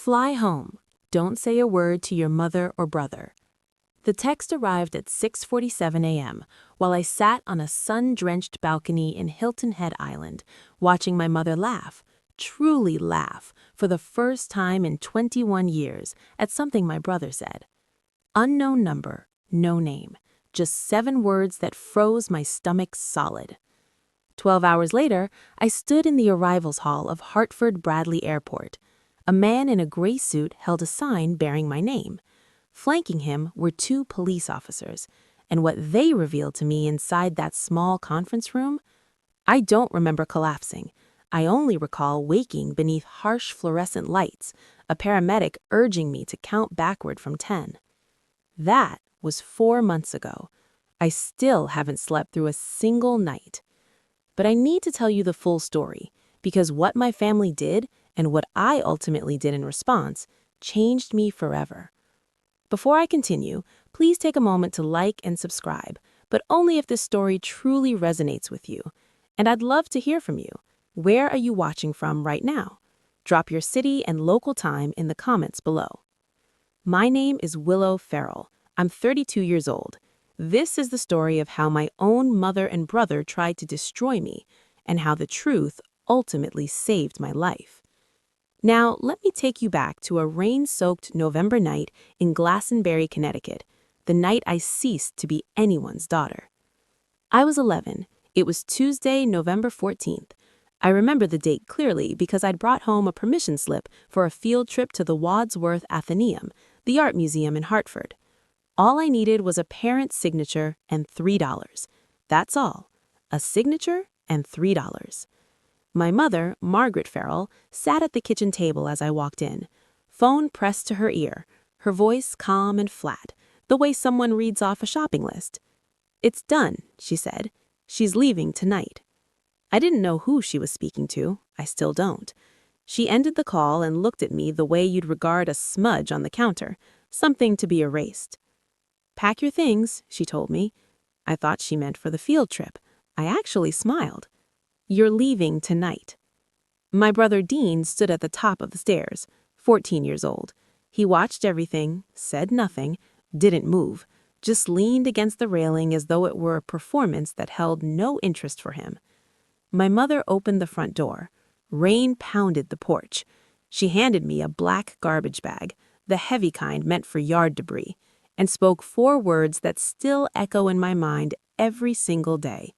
Fly home. Don't say a word to your mother or brother. The text arrived at 6:47 a.m. while I sat on a sun-drenched balcony in Hilton Head Island, watching my mother laugh, truly laugh, for the first time in 21 years at something my brother said. Unknown number, no name, just 7 words that froze my stomach solid. 12 hours later, I stood in the arrivals hall of Hartford Bradley Airport. A man in a gray suit held a sign bearing my name. Flanking him were 2 police officers, and what they revealed to me inside that small conference room? I don't remember collapsing. I only recall waking beneath harsh fluorescent lights, a paramedic urging me to count backward from 10. That was 4 months ago. I still haven't slept through a single night. But I need to tell you the full story, because what my family did and what I ultimately did in response changed me forever. Before I continue, please take a moment to like and subscribe, but only if this story truly resonates with you. And I'd love to hear from you. Where are you watching from right now? Drop your city and local time in the comments below. My name is Willow Farrell. I'm 32 years old. This is the story of how my own mother and brother tried to destroy me, and how the truth ultimately saved my life. Now, let me take you back to a rain-soaked November night in Glastonbury, Connecticut, the night I ceased to be anyone's daughter. I was 11. It was Tuesday, November 14th. I remember the date clearly because I'd brought home a permission slip for a field trip to the Wadsworth Atheneum, the art museum in Hartford. All I needed was a parent's signature and $3. That's all. A signature and $3. My mother, Margaret Farrell, sat at the kitchen table as I walked in, phone pressed to her ear, her voice calm and flat, the way someone reads off a shopping list. "It's done," she said. "She's leaving tonight." I didn't know who she was speaking to. I still don't. She ended the call and looked at me the way you'd regard a smudge on the counter, something to be erased. "Pack your things," she told me. I thought she meant for the field trip. I actually smiled. "You're leaving tonight." My brother Dean stood at the top of the stairs, 14 years old. He watched everything, said nothing, didn't move, just leaned against the railing as though it were a performance that held no interest for him. My mother opened the front door. Rain pounded the porch. She handed me a black garbage bag, the heavy kind meant for yard debris, and spoke 4 words that still echo in my mind every single day.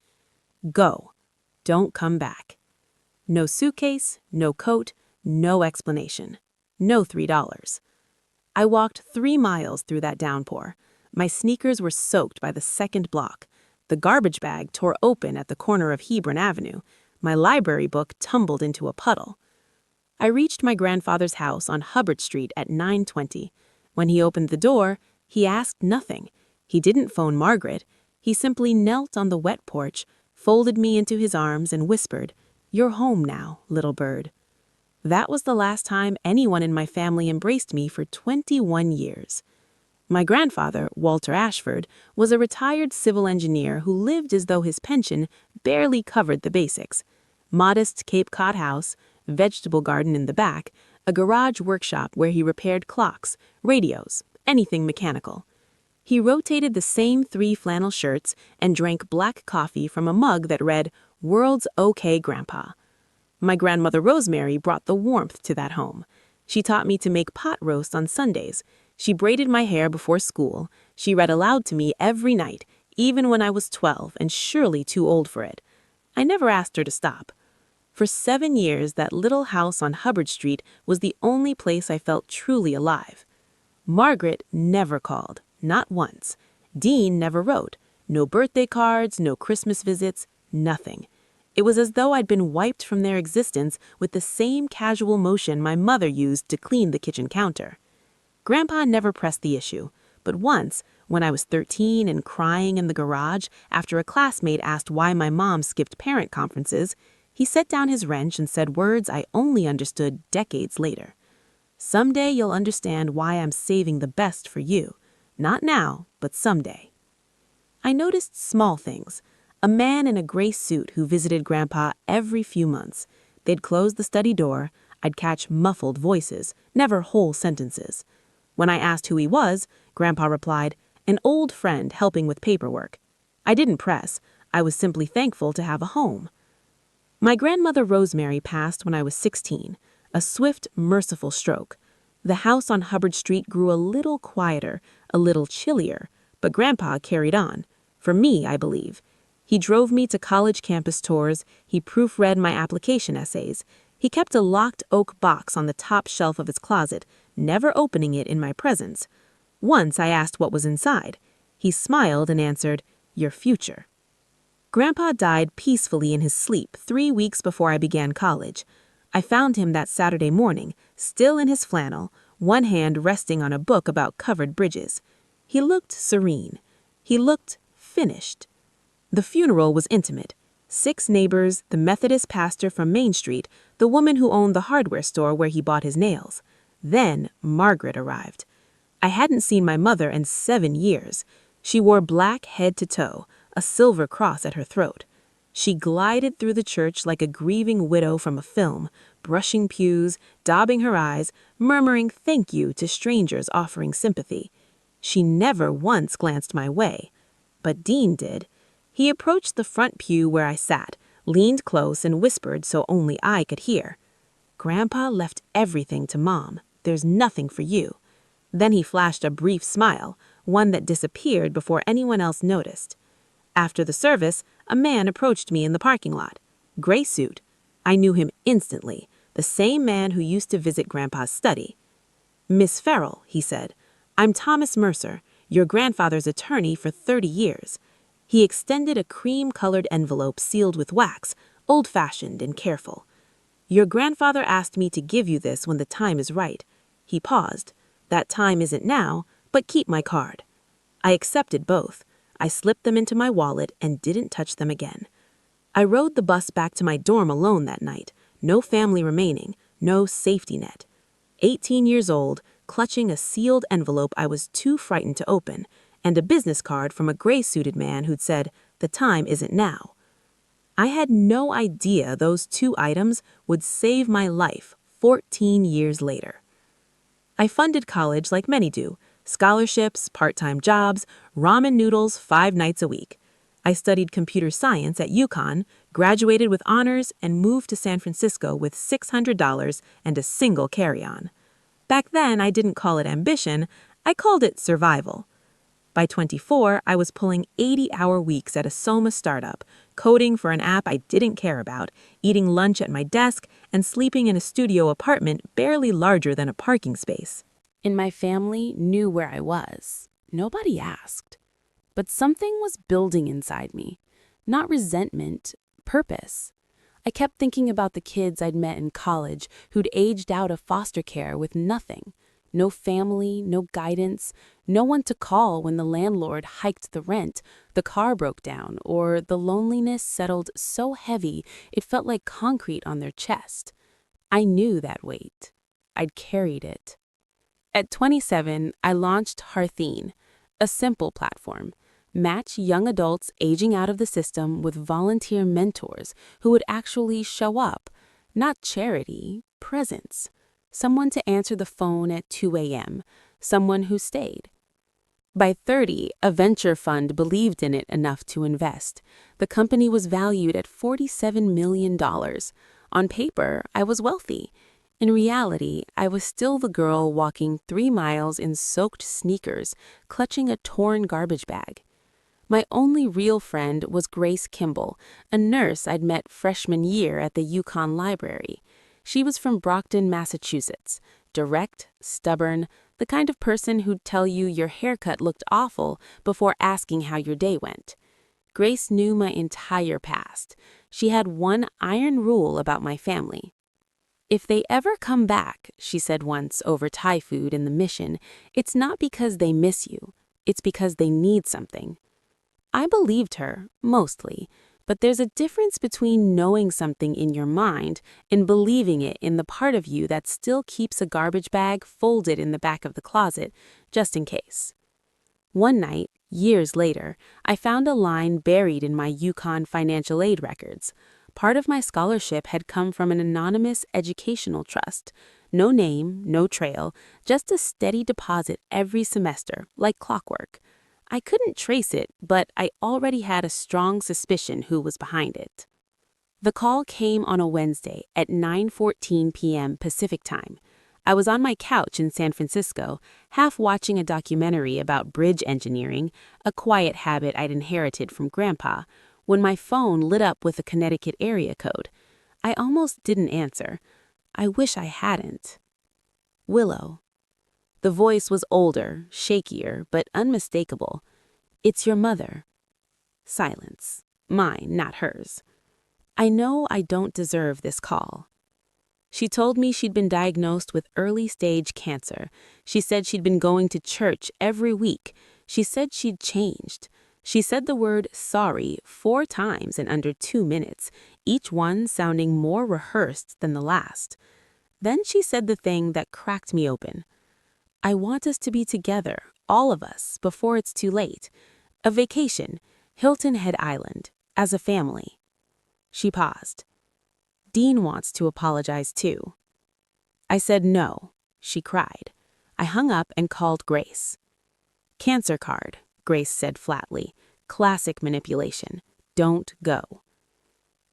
"Go. Don't come back." No suitcase, no coat, no explanation. No $3. I walked 3 miles through that downpour. My sneakers were soaked by the second block. The garbage bag tore open at the corner of Hebron Avenue. My library book tumbled into a puddle. I reached my grandfather's house on Hubbard Street at 9:20. When he opened the door, he asked nothing. He didn't phone Margaret. He simply knelt on the wet porch, folded me into his arms, and whispered, "You're home now, little bird." That was the last time anyone in my family embraced me for 21 years. My grandfather, Walter Ashford, was a retired civil engineer who lived as though his pension barely covered the basics. Modest Cape Cod house, vegetable garden in the back, a garage workshop where he repaired clocks, radios, anything mechanical. He rotated the same 3 flannel shirts and drank black coffee from a mug that read, "World's okay, Grandpa." My grandmother Rosemary brought the warmth to that home. She taught me to make pot roast on Sundays. She braided my hair before school. She read aloud to me every night, even when I was 12 and surely too old for it. I never asked her to stop. For 7 years, that little house on Hubbard Street was the only place I felt truly alive. Margaret never called, not once. Dean never wrote. No birthday cards, no Christmas visits, nothing. It was as though I'd been wiped from their existence with the same casual motion my mother used to clean the kitchen counter. Grandpa never pressed the issue, but once, when I was 13 and crying in the garage after a classmate asked why my mom skipped parent conferences, he set down his wrench and said words I only understood decades later. "Someday you'll understand why I'm saving the best for you. Not now, but someday." I noticed small things. A man in a gray suit who visited Grandpa every few months. They'd close the study door. I'd catch muffled voices, never whole sentences. When I asked who he was, Grandpa replied, "An old friend helping with paperwork." I didn't press. I was simply thankful to have a home. My grandmother Rosemary passed when I was 16, a swift, merciful stroke. The house on Hubbard Street grew a little quieter, a little chillier, but Grandpa carried on. For me, I believe. He drove me to college campus tours, he proofread my application essays. He kept a locked oak box on the top shelf of his closet, never opening it in my presence. Once I asked what was inside. He smiled and answered, "Your future." Grandpa died peacefully in his sleep 3 weeks before I began college. I found him that Saturday morning, still in his flannel, one hand resting on a book about covered bridges. He looked serene. He looked finished. The funeral was intimate. 6 neighbors, the Methodist pastor from Main Street, the woman who owned the hardware store where he bought his nails. Then Margaret arrived. I hadn't seen my mother in 7 years. She wore black head to toe, a silver cross at her throat. She glided through the church like a grieving widow from a film, brushing pews, daubing her eyes, murmuring thank you to strangers offering sympathy. She never once glanced my way. But Dean did. He approached the front pew where I sat, leaned close and whispered so only I could hear. "Grandpa left everything to Mom. There's nothing for you." Then he flashed a brief smile, one that disappeared before anyone else noticed. After the service, a man approached me in the parking lot. Gray suit. I knew him instantly, the same man who used to visit Grandpa's study. "Miss Farrell," he said, "I'm Thomas Mercer, your grandfather's attorney for 30 years. He extended a cream-colored envelope sealed with wax, old-fashioned and careful. "Your grandfather asked me to give you this when the time is right." He paused. "That time isn't now, but keep my card." I accepted both. I slipped them into my wallet and didn't touch them again. I rode the bus back to my dorm alone that night. No family remaining, no safety net. 18 years old, clutching a sealed envelope I was too frightened to open, and a business card from a gray-suited man who'd said, "The time isn't now." I had no idea those 2 items would save my life 14 years later. I funded college like many do. Scholarships, part-time jobs, ramen noodles 5 nights a week. I studied computer science at UConn, graduated with honors, and moved to San Francisco with $600 and a single carry-on. Back then, I didn't call it ambition, I called it survival. By 24, I was pulling 80-hour weeks at a Soma startup, coding for an app I didn't care about, eating lunch at my desk, and sleeping in a studio apartment barely larger than a parking space. And my family knew where I was. Nobody asked. But something was building inside me. Not resentment, purpose. I kept thinking about the kids I'd met in college who'd aged out of foster care with nothing. No family, no guidance, no one to call when the landlord hiked the rent, the car broke down, or the loneliness settled so heavy it felt like concrete on their chest. I knew that weight. I'd carried it. At 27, I launched Hearthine, a simple platform. Match young adults aging out of the system with volunteer mentors who would actually show up. Not charity, presence. Someone to answer the phone at 2 a.m., someone who stayed. By 30, a venture fund believed in it enough to invest. The company was valued at $47 million. On paper, I was wealthy. In reality, I was still the girl walking 3 miles in soaked sneakers, clutching a torn garbage bag. My only real friend was Grace Kimball, a nurse I'd met freshman year at the UConn library. She was from Brockton, Massachusetts, direct, stubborn, the kind of person who'd tell you your haircut looked awful before asking how your day went. Grace knew my entire past. She had one iron rule about my family. "If they ever come back," she said once over Thai food in the Mission, "it's not because they miss you. It's because they need something." I believed her, mostly, but there's a difference between knowing something in your mind and believing it in the part of you that still keeps a garbage bag folded in the back of the closet, just in case. One night, years later, I found a line buried in my UConn financial aid records. Part of my scholarship had come from an anonymous educational trust. No name, no trail, just a steady deposit every semester, like clockwork. I couldn't trace it, but I already had a strong suspicion who was behind it. The call came on a Wednesday at 9:14 p.m. Pacific Time. I was on my couch in San Francisco, half watching a documentary about bridge engineering, a quiet habit I'd inherited from Grandpa, when my phone lit up with a Connecticut area code. I almost didn't answer. I wish I hadn't. Willow. The voice was older, shakier, but unmistakable. "It's your mother." Silence. Mine, not hers. I know I don't deserve this call. She told me she'd been diagnosed with early-stage cancer. She said she'd been going to church every week. She said she'd changed. She said the word sorry 4 times in under 2 minutes, each one sounding more rehearsed than the last. Then she said the thing that cracked me open. "I want us to be together, all of us, before it's too late. A vacation, Hilton Head Island, as a family." She paused. "Dean wants to apologize too." I said no. She cried. I hung up and called Grace. "Cancer card," Grace said flatly. "Classic manipulation. Don't go."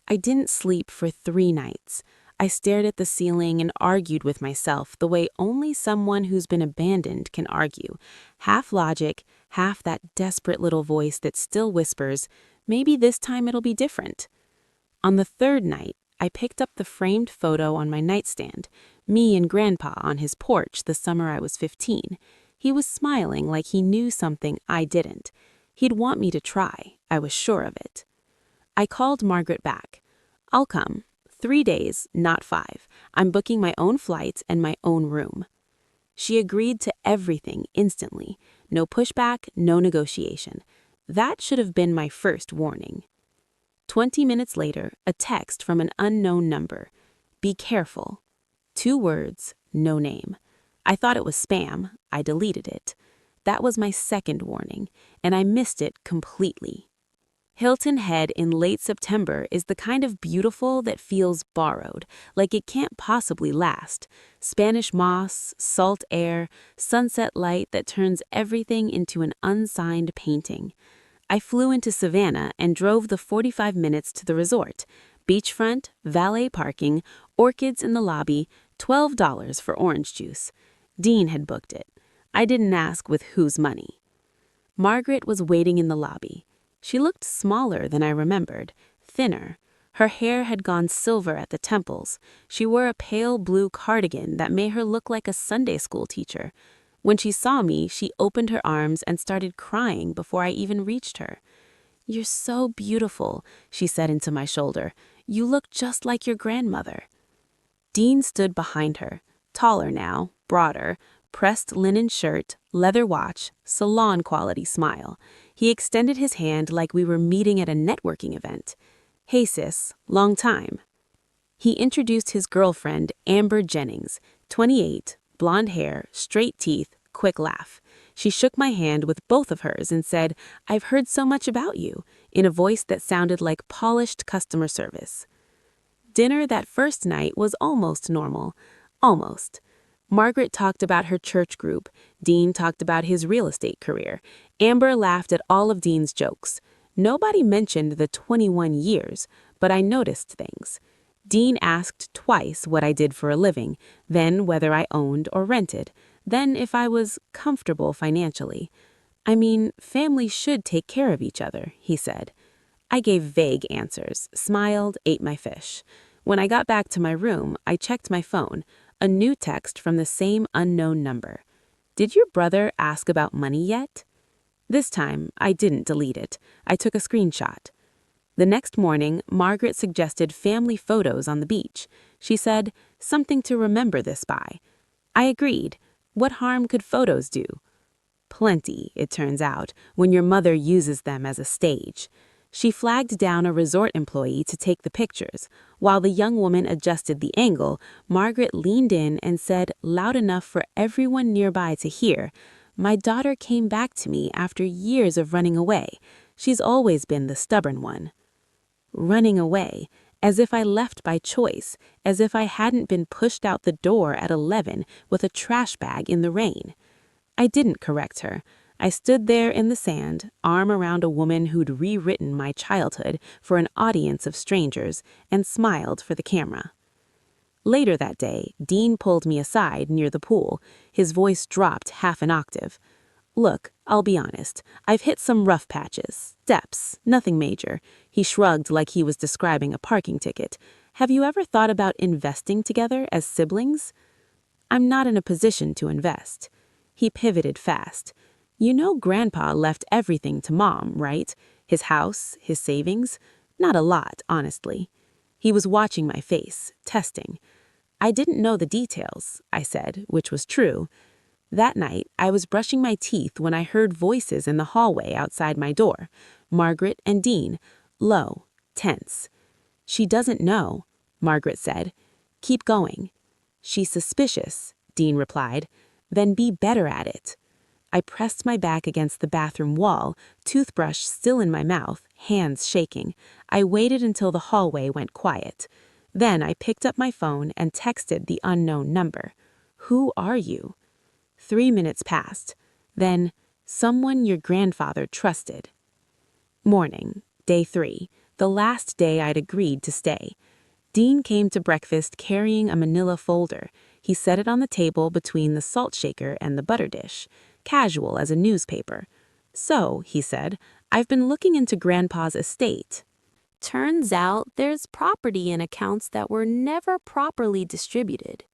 I didn't sleep for 3 nights. I stared at the ceiling and argued with myself the way only someone who's been abandoned can argue. Half logic, half that desperate little voice that still whispers, maybe this time it'll be different. On the 3rd night, I picked up the framed photo on my nightstand, me and Grandpa on his porch the summer I was 15. He was smiling like he knew something I didn't. He'd want me to try, I was sure of it. I called Margaret back. "I'll come. 3 days, not 5. I'm booking my own flights and my own room." She agreed to everything instantly. No pushback, no negotiation. That should have been my first warning. 20 minutes later, a text from an unknown number. "Be careful." 2 words, no name. I thought it was spam. I deleted it. That was my second warning, and I missed it completely. Hilton Head in late September is the kind of beautiful that feels borrowed, like it can't possibly last. Spanish moss, salt air, sunset light that turns everything into an unsigned painting. I flew into Savannah and drove the 45 minutes to the resort. Beachfront, valet parking, orchids in the lobby, $12 for orange juice. Dean had booked it. I didn't ask with whose money. Margaret was waiting in the lobby. She looked smaller than I remembered, thinner. Her hair had gone silver at the temples. She wore a pale blue cardigan that made her look like a Sunday school teacher. When she saw me, she opened her arms and started crying before I even reached her. "You're so beautiful," she said into my shoulder. "You look just like your grandmother." Dean stood behind her, taller now, broader, pressed linen shirt, leather watch, salon-quality smile. He extended his hand like we were meeting at a networking event. "Hey sis, long time." He introduced his girlfriend, Amber Jennings, 28, blonde hair, straight teeth, quick laugh. She shook my hand with both of hers and said, "I've heard so much about you," in a voice that sounded like polished customer service. Dinner that first night was almost normal. Almost. Margaret talked about her church group. Dean talked about his real estate career. Amber laughed at all of Dean's jokes. Nobody mentioned the 21 years, but I noticed things. Dean asked twice what I did for a living, then whether I owned or rented, then if I was comfortable financially. "I mean, families should take care of each other," he said. I gave vague answers, smiled, ate my fish. When I got back to my room, I checked my phone. A new text from the same unknown number. "Did your brother ask about money yet?" This time, I didn't delete it. I took a screenshot. The next morning, Margaret suggested family photos on the beach. She said, "Something to remember this by." I agreed. What harm could photos do? Plenty, it turns out, when your mother uses them as a stage. She flagged down a resort employee to take the pictures. While the young woman adjusted the angle, Margaret leaned in and said, loud enough for everyone nearby to hear, "My daughter came back to me after years of running away. She's always been the stubborn one." Running away. as if I left by choice, as if I hadn't been pushed out the door at 11 with a trash bag in the rain. I didn't correct her. I stood there in the sand, arm around a woman who'd rewritten my childhood for an audience of strangers, and smiled for the camera. Later that day, Dean pulled me aside near the pool. His voice dropped half an octave. "Look, I'll be honest. I've hit some rough patches. Steps, nothing major." He shrugged like he was describing a parking ticket. "Have you ever thought about investing together as siblings?" "I'm not in a position to invest." He pivoted fast. "You know Grandpa left everything to Mom, right? His house, his savings? Not a lot, honestly." He was watching my face, testing. "I didn't know the details," I said, which was true. That night, I was brushing my teeth when I heard voices in the hallway outside my door. Margaret and Dean, low, tense. "She doesn't know," Margaret said. "Keep going." "She's suspicious," Dean replied. "Then be better at it." I pressed my back against the bathroom wall, toothbrush still in my mouth, hands shaking. I waited until the hallway went quiet. Then I picked up my phone and texted the unknown number. "Who are you?" 3 minutes passed. Then, "Someone your grandfather trusted." Morning, day 3, the last day I'd agreed to stay. Dean came to breakfast carrying a manila folder. He set it on the table between the salt shaker and the butter dish, casual as a newspaper. "So," he said, "I've been looking into Grandpa's estate. Turns out there's property in accounts that were never properly distributed."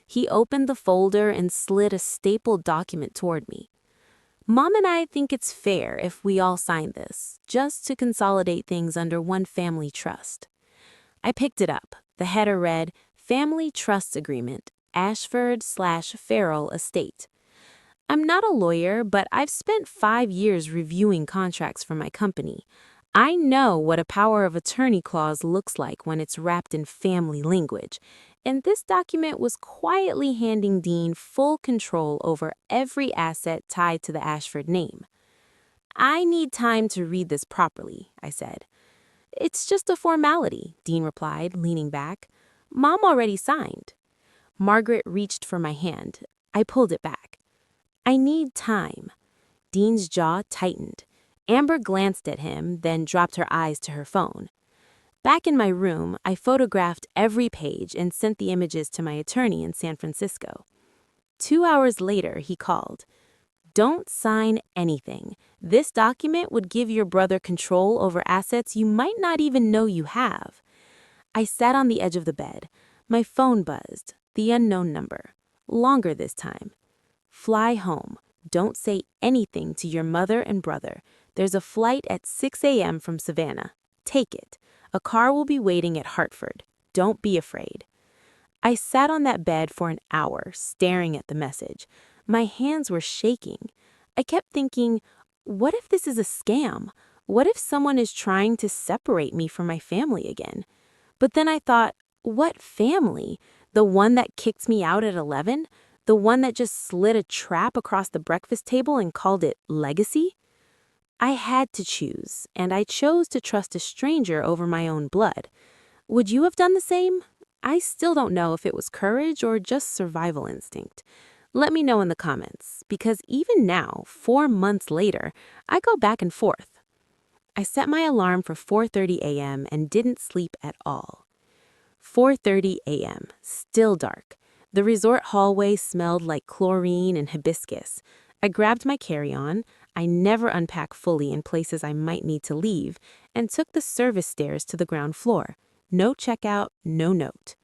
He opened the folder and slid a stapled document toward me. "Mom and I think it's fair if we all sign this, just to consolidate things under one family trust." I picked it up. The header read, "Family Trust Agreement, Ashford/Farrell Estate." I'm not a lawyer, but I've spent 5 years reviewing contracts for my company. I know what a power of attorney clause looks like when it's wrapped in family language, and this document was quietly handing Dean full control over every asset tied to the Ashford name. "I need time to read this properly," I said. "It's just a formality," Dean replied, leaning back. "Mom already signed." Margaret reached for my hand. I pulled it back. "I need time." Dean's jaw tightened. Amber glanced at him, then dropped her eyes to her phone. Back in my room, I photographed every page and sent the images to my attorney in San Francisco. 2 hours later, he called. "Don't sign anything. This document would give your brother control over assets you might not even know you have." I sat on the edge of the bed. My phone buzzed. The unknown number. Longer this time. "Fly home. Don't say anything to your mother and brother. There's a flight at 6 a.m. from Savannah. Take it. A car will be waiting at Hartford. Don't be afraid." I sat on that bed for an hour, staring at the message. My hands were shaking. I kept thinking, what if this is a scam? What if someone is trying to separate me from my family again? But then I thought, what family? The one that kicked me out at 11? The one that just slid a trap across the breakfast table and called it legacy? I had to choose, and I chose to trust a stranger over my own blood. Would you have done the same? I still don't know if it was courage or just survival instinct. Let me know in the comments, because even now, 4 months later, I go back and forth. I set my alarm for 4:30 a.m. and didn't sleep at all. 4:30 a.m., still dark. The resort hallway smelled like chlorine and hibiscus. I grabbed my carry-on. I never unpack fully in places I might need to leave, and took the service stairs to the ground floor. No checkout, no note.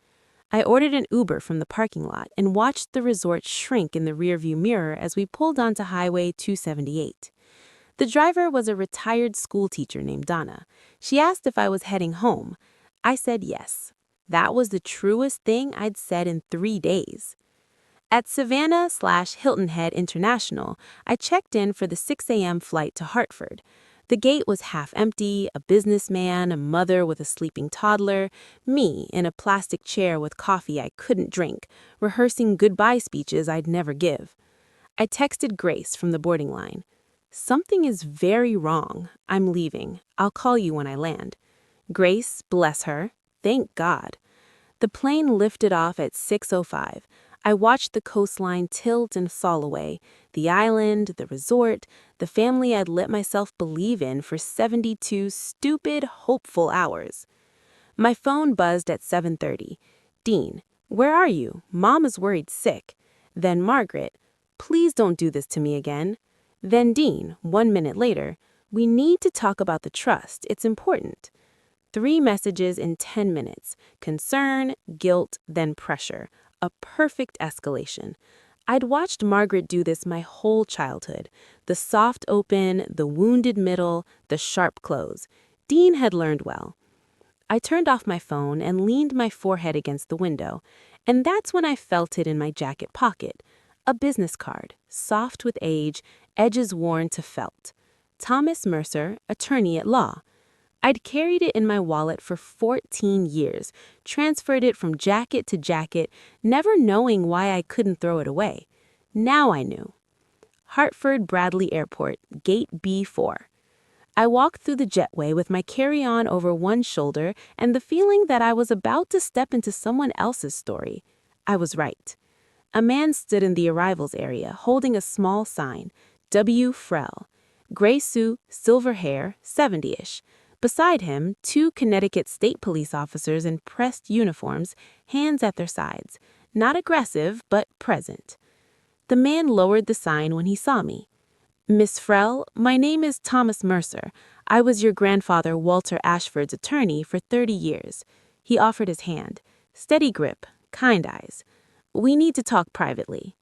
I ordered an Uber from the parking lot and watched the resort shrink in the rearview mirror as we pulled onto Highway 278. The driver was a retired schoolteacher named Donna. She asked if I was heading home. I said yes. That was the truest thing I'd said in 3 days. At Savannah/Hilton Head International, I checked in for the 6 a.m. flight to Hartford. The gate was half empty, a businessman, a mother with a sleeping toddler, me in a plastic chair with coffee I couldn't drink, rehearsing goodbye speeches I'd never give. I texted Grace from the boarding line. "Something is very wrong. I'm leaving. I'll call you when I land." Grace, bless her, Thank God. The plane lifted off at 6:05. I watched the coastline tilt and fall away, the island, the resort, the family I'd let myself believe in for 72 stupid, hopeful hours. My phone buzzed at 7:30. Dean, where are you? Mom is worried sick. Then Margaret, please don't do this to me again. Then Dean, 1 minute later, we need to talk about the trust. It's important. 3 messages in 10 minutes. Concern, guilt, then pressure. A perfect escalation. I'd watched Margaret do this my whole childhood. The soft open, the wounded middle, the sharp close. Dean had learned well. I turned off my phone and leaned my forehead against the window, and that's when I felt it in my jacket pocket. A business card, soft with age, edges worn to felt. Thomas Mercer, attorney at law. I'd carried it in my wallet for 14 years, transferred it from jacket to jacket, never knowing why I couldn't throw it away. Now I knew. Hartford Bradley Airport, Gate B4. I walked through the jetway with my carry-on over one shoulder and the feeling that I was about to step into someone else's story. I was right. A man stood in the arrivals area holding a small sign, W. Frell. Gray suit, silver hair, 70-ish. Beside him, 2 Connecticut State Police officers in pressed uniforms, hands at their sides. Not aggressive, but present. The man lowered the sign when he saw me. Miss Frell, my name is Thomas Mercer. I was your grandfather Walter Ashford's attorney for 30 years. He offered his hand. Steady grip, kind eyes. We need to talk privately.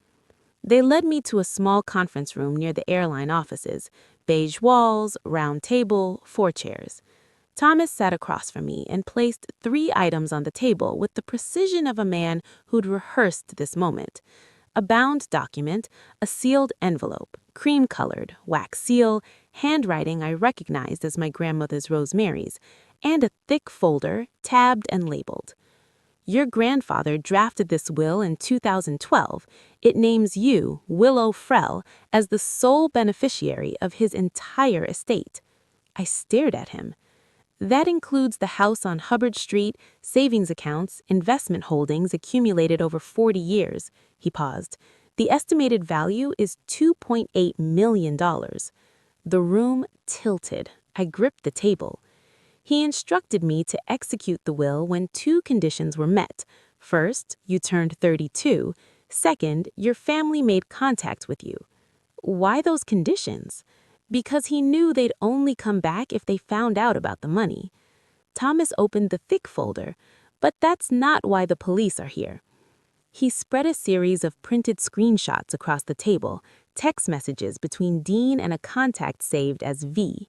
They led me to a small conference room near the airline offices. Beige walls, round table, 4 chairs. Thomas sat across from me and placed 3 items on the table with the precision of a man who'd rehearsed this moment. A bound document, a sealed envelope, cream-colored, wax seal, handwriting I recognized as my grandmother's Rosemary's, and a thick folder, tabbed and labeled. Your grandfather drafted this will in 2012. It names you, Willow Frell, as the sole beneficiary of his entire estate. I stared at him. That includes the house on Hubbard Street, savings accounts, investment holdings accumulated over 40 years. He paused. The estimated value is $2.8 million. The room tilted. I gripped the table. He instructed me to execute the will when 2 conditions were met. First, you turned 32. Second, your family made contact with you. Why those conditions? Because he knew they'd only come back if they found out about the money. Thomas opened the thick folder, but that's not why the police are here. He spread a series of printed screenshots across the table, text messages between Dean and a contact saved as V.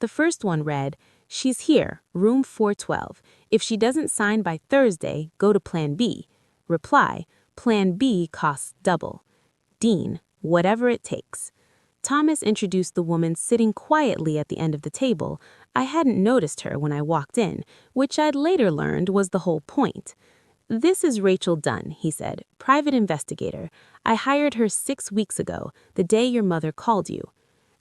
The first one read, "She's here, room 412. If she doesn't sign by Thursday, go to Plan B. Reply, Plan B costs double. Dean, whatever it takes." Thomas introduced the woman sitting quietly at the end of the table. I hadn't noticed her when I walked in, which I'd later learned was the whole point. "This is Rachel Dunn," he said, "private investigator. I hired her 6 weeks ago, the day your mother called you."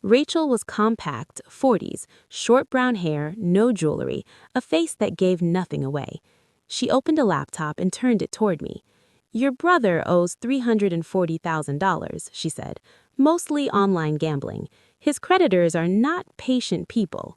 Rachel was compact, 40s, short brown hair, no jewelry, a face that gave nothing away. She opened a laptop and turned it toward me. "Your brother owes $340,000, she said, "mostly online gambling. His creditors are not patient people."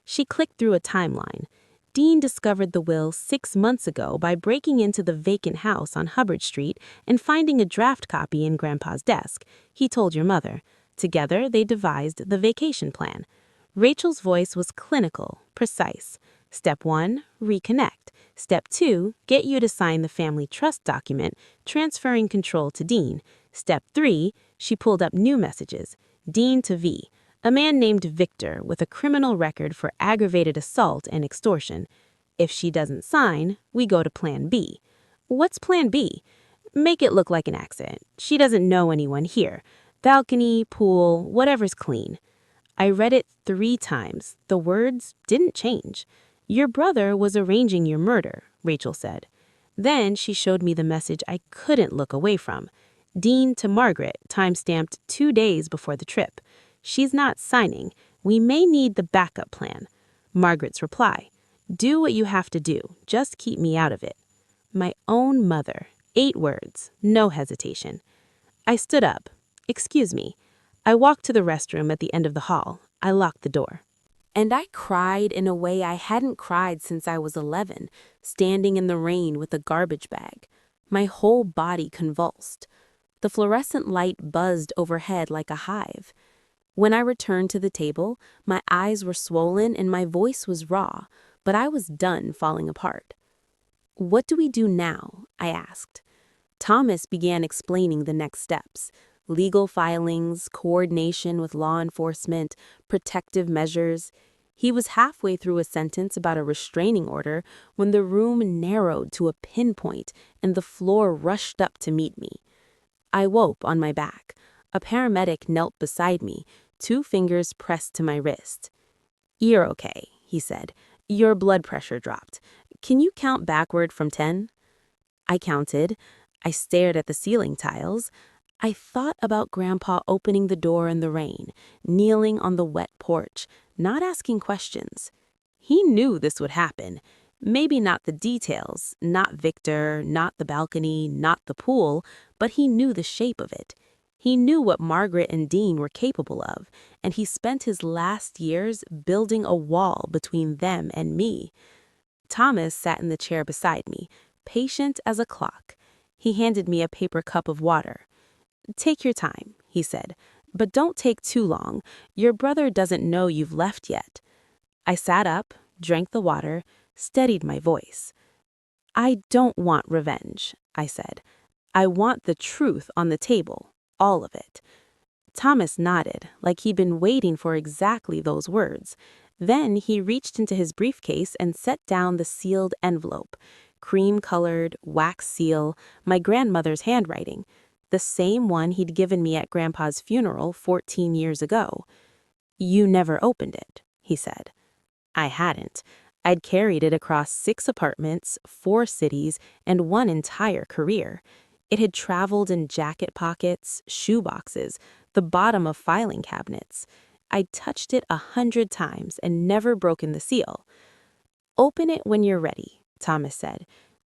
She clicked through a timeline. Dean discovered the will 6 months ago by breaking into the vacant house on Hubbard Street and finding a draft copy in Grandpa's desk. He told your mother. Together, they devised the vacation plan. Rachel's voice was clinical, precise. Step 1, reconnect. Step 2, get you to sign the family trust document, transferring control to Dean. Step 3, she pulled up new messages. Dean to V, a man named Victor with a criminal record for aggravated assault and extortion. If she doesn't sign, we go to Plan B. What's Plan B? Make it look like an accident. She doesn't know anyone here. Balcony, pool, whatever's clean. I read it 3 times. The words didn't change. Your brother was arranging your murder, Rachel said. Then she showed me the message I couldn't look away from. Dean to Margaret, time-stamped 2 days before the trip. She's not signing. We may need the backup plan. Margaret's reply. Do what you have to do. Just keep me out of it. My own mother. 8 words. No hesitation. I stood up. Excuse me. I walked to the restroom at the end of the hall. I locked the door. And I cried in a way I hadn't cried since I was 11, standing in the rain with a garbage bag. My whole body convulsed. The fluorescent light buzzed overhead like a hive. When I returned to the table, my eyes were swollen and my voice was raw, but I was done falling apart. What do we do now? I asked. Thomas began explaining the next steps: legal filings, coordination with law enforcement, protective measures. He was halfway through a sentence about a restraining order when the room narrowed to a pinpoint and the floor rushed up to meet me. I woke on my back. A paramedic knelt beside me, 2 fingers pressed to my wrist. "You're okay," he said. "Your blood pressure dropped. Can you count backward from 10? I counted. I stared at the ceiling tiles. I thought about Grandpa opening the door in the rain, kneeling on the wet porch, not asking questions. He knew this would happen. Maybe not the details, not Victor, not the balcony, not the pool, but he knew the shape of it. He knew what Margaret and Dean were capable of, and he spent his last years building a wall between them and me. Thomas sat in the chair beside me, patient as a clock. He handed me a paper cup of water. "Take your time," he said, "but don't take too long. Your brother doesn't know you've left yet." I sat up, drank the water, steadied my voice. "I don't want revenge," I said. "I want the truth on the table, all of it." Thomas nodded, like he'd been waiting for exactly those words. Then he reached into his briefcase and set down the sealed envelope. Cream-colored, wax seal, my grandmother's handwriting. The same one he'd given me at Grandpa's funeral 14 years ago. "You never opened it," he said. I hadn't. I'd carried it across 6 apartments, 4 cities, and 1 entire career. It had traveled in jacket pockets, shoe boxes, the bottom of filing cabinets. I'd touched it 100 times and never broken the seal. "Open it when you're ready," Thomas said.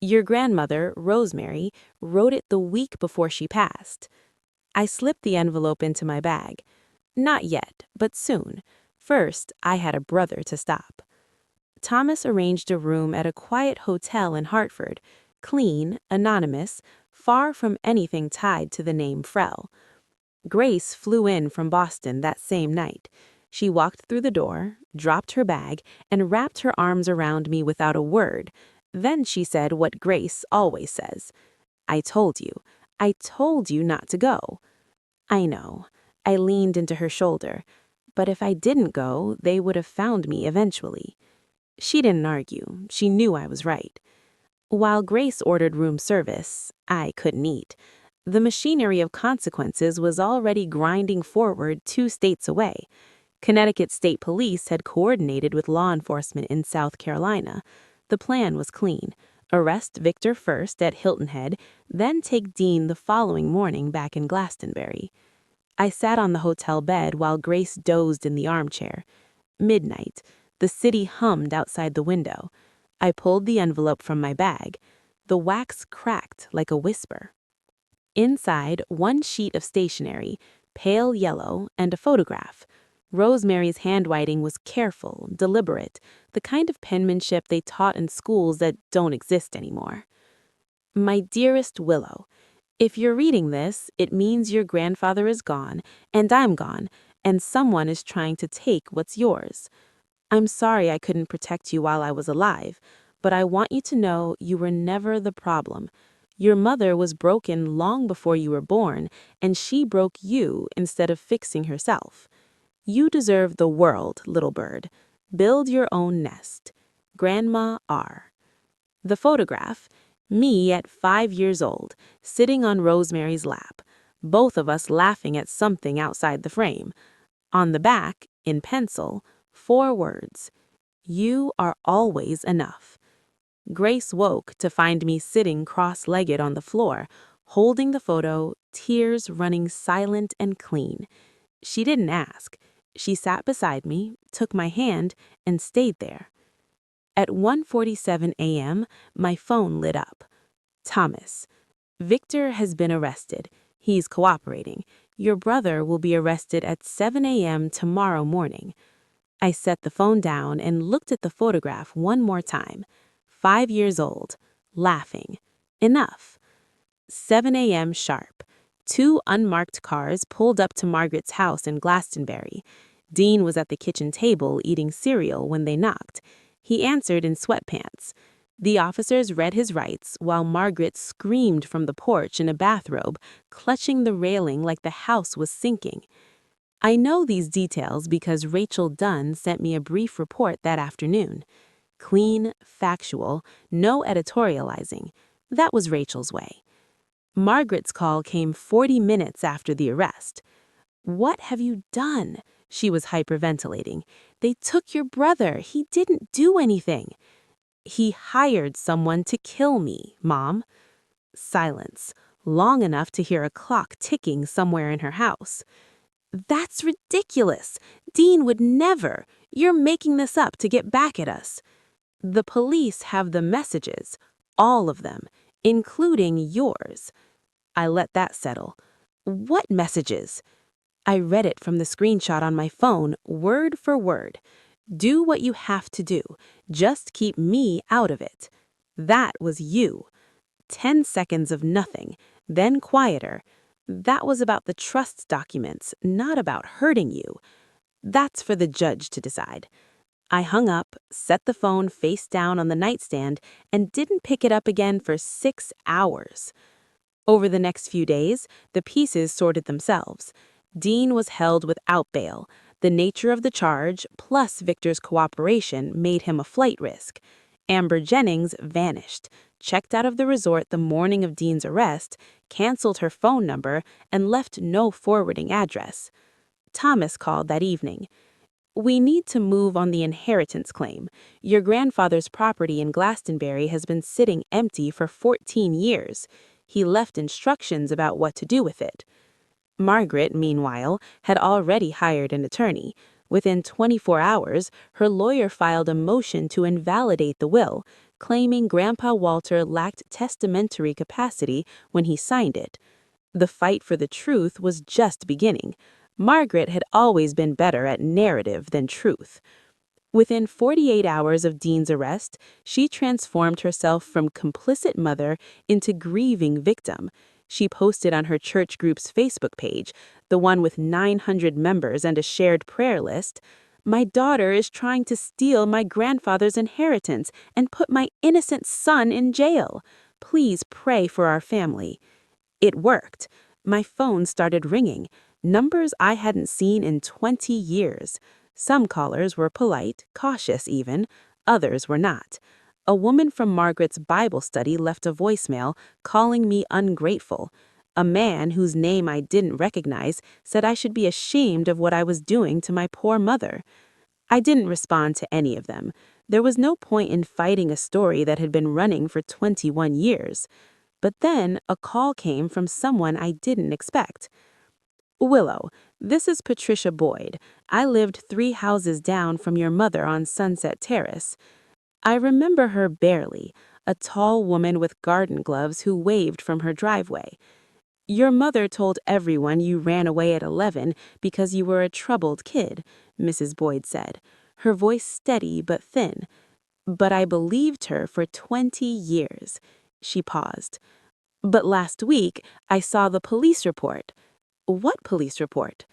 "Your grandmother, Rosemary, wrote it the week before she passed." I slipped the envelope into my bag. Not yet, but soon. First, I had a brother to stop. Thomas arranged a room at a quiet hotel in Hartford, clean, anonymous, far from anything tied to the name Frell. Grace flew in from Boston that same night. She walked through the door, dropped her bag, and wrapped her arms around me without a word. Then she said what Grace always says: "I told you. I told you not to go." I know. I leaned into her shoulder. But if I didn't go, they would have found me eventually. She didn't argue. She knew I was right. While Grace ordered room service, I couldn't eat. The machinery of consequences was already grinding forward 2 states away. Connecticut State Police had coordinated with law enforcement in South Carolina. The plan was clean: arrest Victor first at Hilton Head, then take Dean the following morning back in Glastonbury. I sat on the hotel bed while Grace dozed in the armchair. Midnight. The city hummed outside the window. I pulled the envelope from my bag. The wax cracked like a whisper. Inside, 1 sheet of stationery, pale yellow, and a photograph. Rosemary's handwriting was careful, deliberate, the kind of penmanship they taught in schools that don't exist anymore. "My dearest Willow, if you're reading this, it means your grandfather is gone, and I'm gone, and someone is trying to take what's yours. I'm sorry I couldn't protect you while I was alive, but I want you to know you were never the problem. Your mother was broken long before you were born, and she broke you instead of fixing herself. You deserve the world, little bird. Build your own nest. Grandma R." The photograph: me at 5 years old, sitting on Rosemary's lap, both of us laughing at something outside the frame. On the back, in pencil, 4 words: "You are always enough." Grace woke to find me sitting cross-legged on the floor, holding the photo, tears running silent and clean. She didn't ask. She sat beside me, took my hand, and stayed there. At 1:47 a.m., my phone lit up. Thomas. Victor has been arrested. He's cooperating. Your brother will be arrested at 7 a.m. tomorrow morning. I set the phone down and looked at the photograph one more time. 5 years old. Laughing. Enough. 7 a.m. sharp. 2 unmarked cars pulled up to Margaret's house in Glastonbury. Dean was at the kitchen table eating cereal when they knocked. He answered in sweatpants. The officers read his rights while Margaret screamed from the porch in a bathrobe, clutching the railing like the house was sinking. I know these details because Rachel Dunn sent me a brief report that afternoon. Clean, factual, no editorializing. That was Rachel's way. Margaret's call came 40 minutes after the arrest. "What have you done?" She was hyperventilating. "They took your brother. He didn't do anything." "He hired someone to kill me, Mom." Silence, long enough to hear a clock ticking somewhere in her house. "That's ridiculous. Dean would never. You're making this up to get back at us." "The police have the messages, all of them, including yours." I let that settle. "What messages?" I read it from the screenshot on my phone, word for word. "Do what you have to do. Just keep me out of it." That was you. 10 seconds of nothing, then quieter. That was about the trust documents, not about hurting you. That's for the judge to decide. I hung up, set the phone face down on the nightstand, and didn't pick it up again for 6 hours. Over the next few days, the pieces sorted themselves. Dean was held without bail. The nature of the charge, plus Victor's cooperation, made him a flight risk. Amber Jennings vanished, checked out of the resort the morning of Dean's arrest, canceled her phone number, and left no forwarding address. Thomas called that evening. "We need to move on the inheritance claim. Your grandfather's property in Glastonbury has been sitting empty for 14 years. He left instructions about what to do with it." Margaret, meanwhile, had already hired an attorney. Within 24 hours, her lawyer filed a motion to invalidate the will, claiming Grandpa Walter lacked testamentary capacity when he signed it. The fight for the truth was just beginning. Margaret had always been better at narrative than truth. Within 48 hours of Dean's arrest, she transformed herself from complicit mother into grieving victim. She posted on her church group's Facebook page, the one with 900 members and a shared prayer list, "My daughter is trying to steal my grandfather's inheritance and put my innocent son in jail. Please pray for our family." It worked. My phone started ringing, numbers I hadn't seen in 20 years. Some callers were polite, cautious even, others were not. A woman from Margaret's Bible study left a voicemail calling me ungrateful. A man whose name I didn't recognize said I should be ashamed of what I was doing to my poor mother. I didn't respond to any of them. There was no point in fighting a story that had been running for 21 years. But then a call came from someone I didn't expect. "Willow, this is Patricia Boyd. I lived 3 houses down from your mother on Sunset Terrace." I remember her barely, a tall woman with garden gloves who waved from her driveway. "Your mother told everyone you ran away at 11 because you were a troubled kid," Mrs. Boyd said, her voice steady but thin. "But I believed her for 20 years." She paused. "But last week, I saw the police report." "What police report?"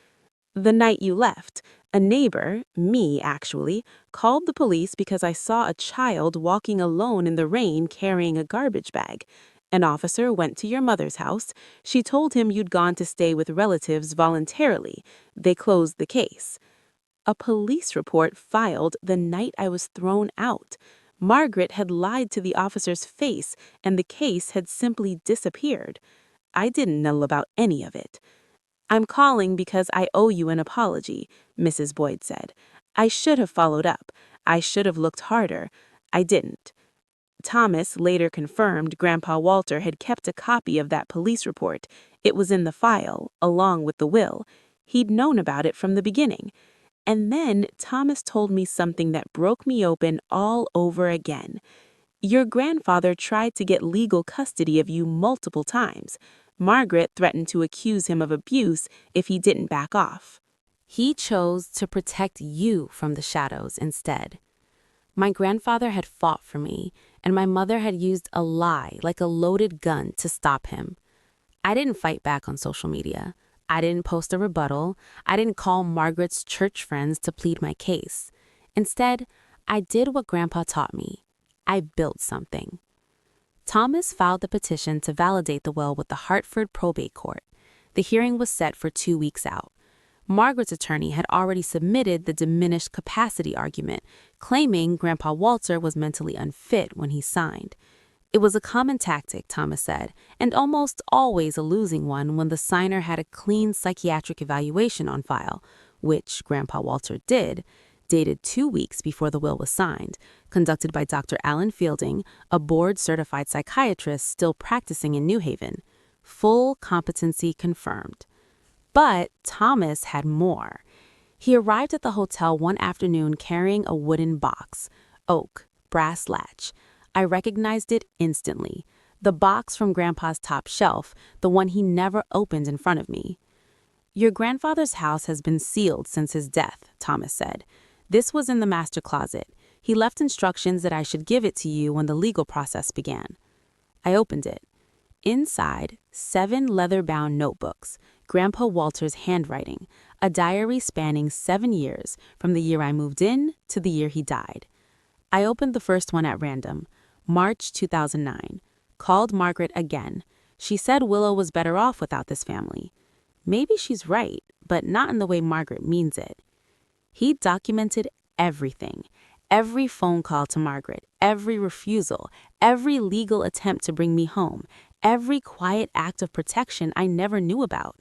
"The night you left. A neighbor, me actually, called the police because I saw a child walking alone in the rain carrying a garbage bag. An officer went to your mother's house. She told him you'd gone to stay with relatives voluntarily. They closed the case." A police report filed the night I was thrown out. Margaret had lied to the officer's face, and the case had simply disappeared. I didn't know about any of it. "I'm calling because I owe you an apology," Mrs. Boyd said. "I should have followed up. I should have looked harder. I didn't." Thomas later confirmed Grandpa Walter had kept a copy of that police report. It was in the file, along with the will. He'd known about it from the beginning. And then Thomas told me something that broke me open all over again. Your grandfather tried to get legal custody of you multiple times. Margaret threatened to accuse him of abuse if he didn't back off. He chose to protect you from the shadows instead. My grandfather had fought for me, and my mother had used a lie like a loaded gun to stop him. I didn't fight back on social media. I didn't post a rebuttal. I didn't call Margaret's church friends to plead my case. Instead, I did what Grandpa taught me. I built something. Thomas filed the petition to validate the will with the Hartford Probate Court. The hearing was set for 2 weeks out. Margaret's attorney had already submitted the diminished capacity argument, claiming Grandpa Walter was mentally unfit when he signed. It was a common tactic, Thomas said, and almost always a losing one when the signer had a clean psychiatric evaluation on file, which Grandpa Walter did, dated 2 weeks before the will was signed, conducted by Dr. Alan Fielding, a board-certified psychiatrist still practicing in New Haven. Full competency confirmed. But Thomas had more. He arrived at the hotel one afternoon carrying a wooden box, oak, brass latch. I recognized it instantly. The box from Grandpa's top shelf, the one he never opened in front of me. Your grandfather's house has been sealed since his death, Thomas said. This was in the master closet. He left instructions that I should give it to you when the legal process began. I opened it. Inside, 7 leather-bound notebooks, Grandpa Walter's handwriting, a diary spanning 7 years, from the year I moved in to the year he died. I opened the first one at random, March 2009. Called Margaret again. She said Willow was better off without this family. Maybe she's right, but not in the way Margaret means it. He documented everything. Every phone call to Margaret, every refusal, every legal attempt to bring me home, every quiet act of protection I never knew about.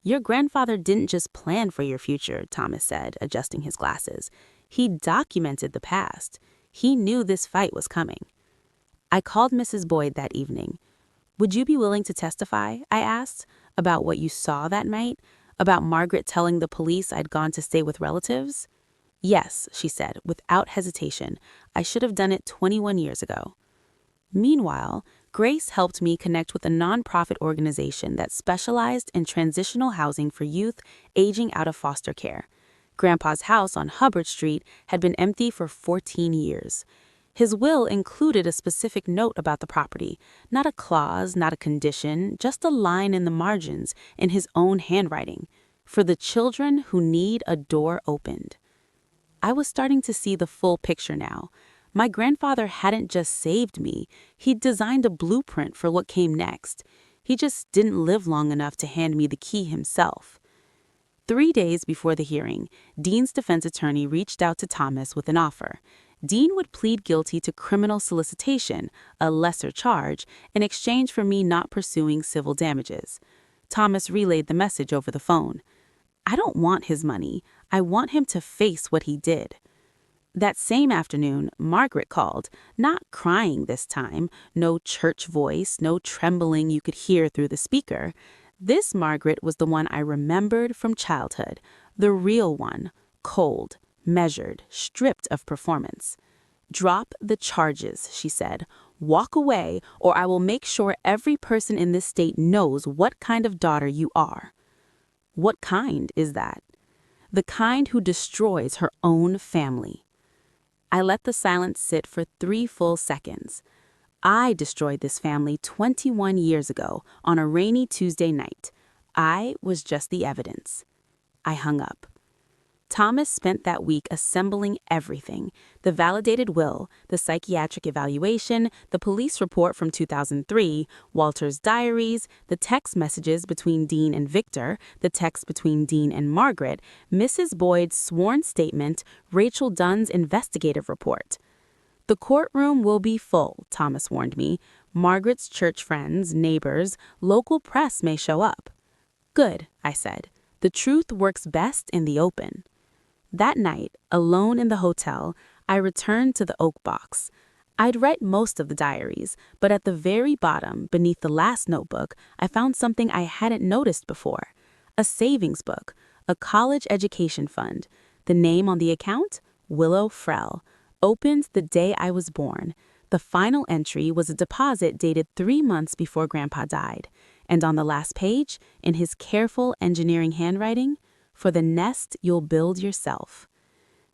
Your grandfather didn't just plan for your future, Thomas said, adjusting his glasses. He documented the past. He knew this fight was coming. I called Mrs. Boyd that evening. Would you be willing to testify, I asked, about what you saw that night? About Margaret telling the police I'd gone to stay with relatives? Yes, she said, without hesitation. I should have done it 21 years ago. Meanwhile, Grace helped me connect with a nonprofit organization that specialized in transitional housing for youth aging out of foster care. Grandpa's house on Hubbard Street had been empty for 14 years. His will included a specific note about the property, not a clause, not a condition, just a line in the margins in his own handwriting, for the children who need a door opened. I was starting to see the full picture now. My grandfather hadn't just saved me, he'd designed a blueprint for what came next. He just didn't live long enough to hand me the key himself. 3 days before the hearing, Dean's defense attorney reached out to Thomas with an offer. Dean would plead guilty to criminal solicitation, a lesser charge, in exchange for me not pursuing civil damages. Thomas relayed the message over the phone. I don't want his money. I want him to face what he did. That same afternoon, Margaret called, not crying this time, no church voice, no trembling you could hear through the speaker. This Margaret was the one I remembered from childhood, the real one, cold, measured, stripped of performance. Drop the charges, she said. Walk away, or I will make sure every person in this state knows what kind of daughter you are. What kind is that? The kind who destroys her own family. I let the silence sit for 3 full seconds. I destroyed this family 21 years ago on a rainy Tuesday night. I was just the evidence. I hung up. Thomas spent that week assembling everything: the validated will, the psychiatric evaluation, the police report from 2003, Walter's diaries, the text messages between Dean and Victor, the text between Dean and Margaret, Mrs. Boyd's sworn statement, Rachel Dunn's investigative report. The courtroom will be full, Thomas warned me. Margaret's church friends, neighbors, local press may show up. Good, I said. The truth works best in the open. That night, alone in the hotel, I returned to the oak box. I'd read most of the diaries, but at the very bottom, beneath the last notebook, I found something I hadn't noticed before. A savings book, a college education fund. The name on the account? Willow Frell. Opened the day I was born. The final entry was a deposit dated 3 months before Grandpa died. And on the last page, in his careful engineering handwriting, for the nest you'll build yourself.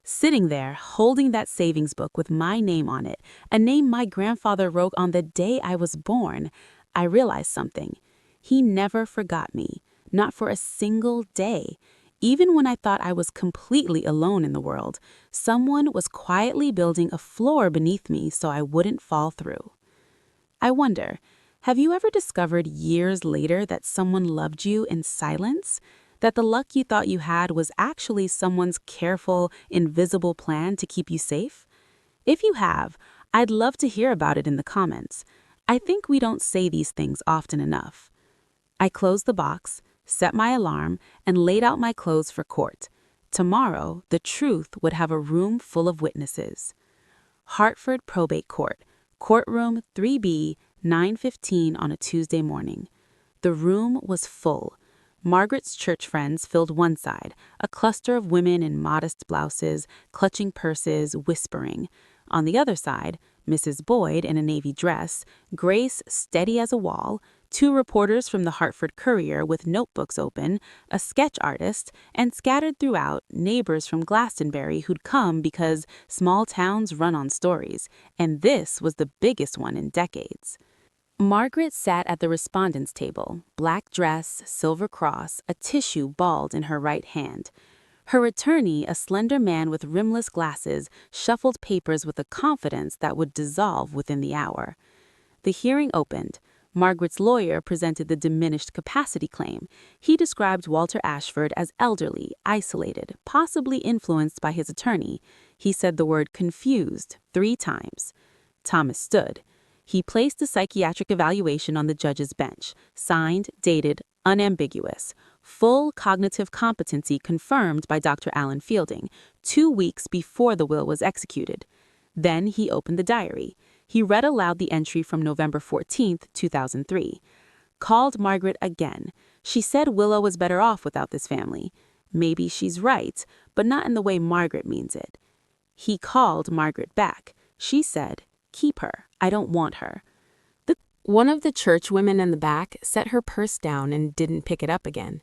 Sitting there, holding that savings book with my name on it, a name my grandfather wrote on the day I was born, I realized something. He never forgot me, not for a single day. Even when I thought I was completely alone in the world, someone was quietly building a floor beneath me so I wouldn't fall through. I wonder, have you ever discovered years later that someone loved you in silence? That the luck you thought you had was actually someone's careful, invisible plan to keep you safe? If you have, I'd love to hear about it in the comments. I think we don't say these things often enough. I closed the box, set my alarm, and laid out my clothes for court. Tomorrow, the truth would have a room full of witnesses. Hartford Probate Court, courtroom 3B, 9:15 on a Tuesday morning. The room was full. Margaret's church friends filled one side, a cluster of women in modest blouses, clutching purses, whispering. On the other side, Mrs. Boyd in a navy dress, Grace steady as a wall, 2 reporters from the Hartford Courier with notebooks open, a sketch artist, and scattered throughout, neighbors from Glastonbury who'd come because small towns run on stories, and this was the biggest one in decades. Margaret sat at the respondents' table, black dress, silver cross, a tissue balled in her right hand. Her attorney, a slender man with rimless glasses, shuffled papers with a confidence that would dissolve within the hour. The hearing opened. Margaret's lawyer presented the diminished capacity claim. He described Walter Ashford as elderly, isolated, possibly influenced by his attorney. He said the word confused 3 times. Thomas stood. He placed a psychiatric evaluation on the judge's bench, signed, dated, unambiguous. Full cognitive competency confirmed by Dr. Alan Fielding, 2 weeks before the will was executed. Then he opened the diary. He read aloud the entry from November 14, 2003. Called Margaret again. She said Willow was better off without this family. Maybe she's right, but not in the way Margaret means it. He called Margaret back. She said, "Keep her. I don't want her." One of the church women in the back set her purse down and didn't pick it up again.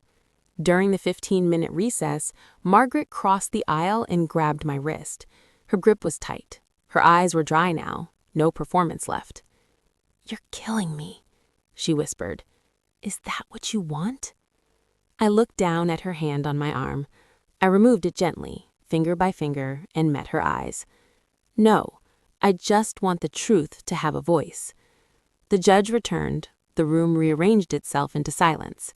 During the 15-minute recess, Margaret crossed the aisle and grabbed my wrist. Her grip was tight. Her eyes were dry now, no performance left. "You're killing me," she whispered. "Is that what you want?" I looked down at her hand on my arm. I removed it gently, finger by finger, and met her eyes. "No, I just want the truth to have a voice." The judge returned. The room rearranged itself into silence.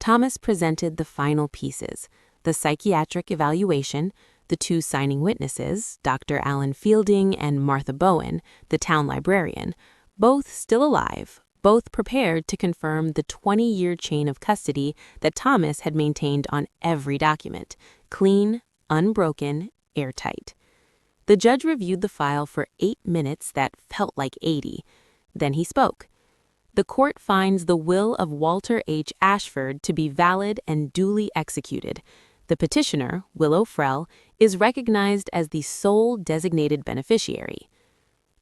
Thomas presented the final pieces, the psychiatric evaluation, the 2 signing witnesses, Dr. Alan Fielding and Martha Bowen, the town librarian, both still alive, both prepared to confirm the 20-year chain of custody that Thomas had maintained on every document, clean, unbroken, airtight. The judge reviewed the file for 8 minutes that felt like 80. Then he spoke. "The court finds the will of Walter H. Ashford to be valid and duly executed. The petitioner, Willow Frell, is recognized as the sole designated beneficiary."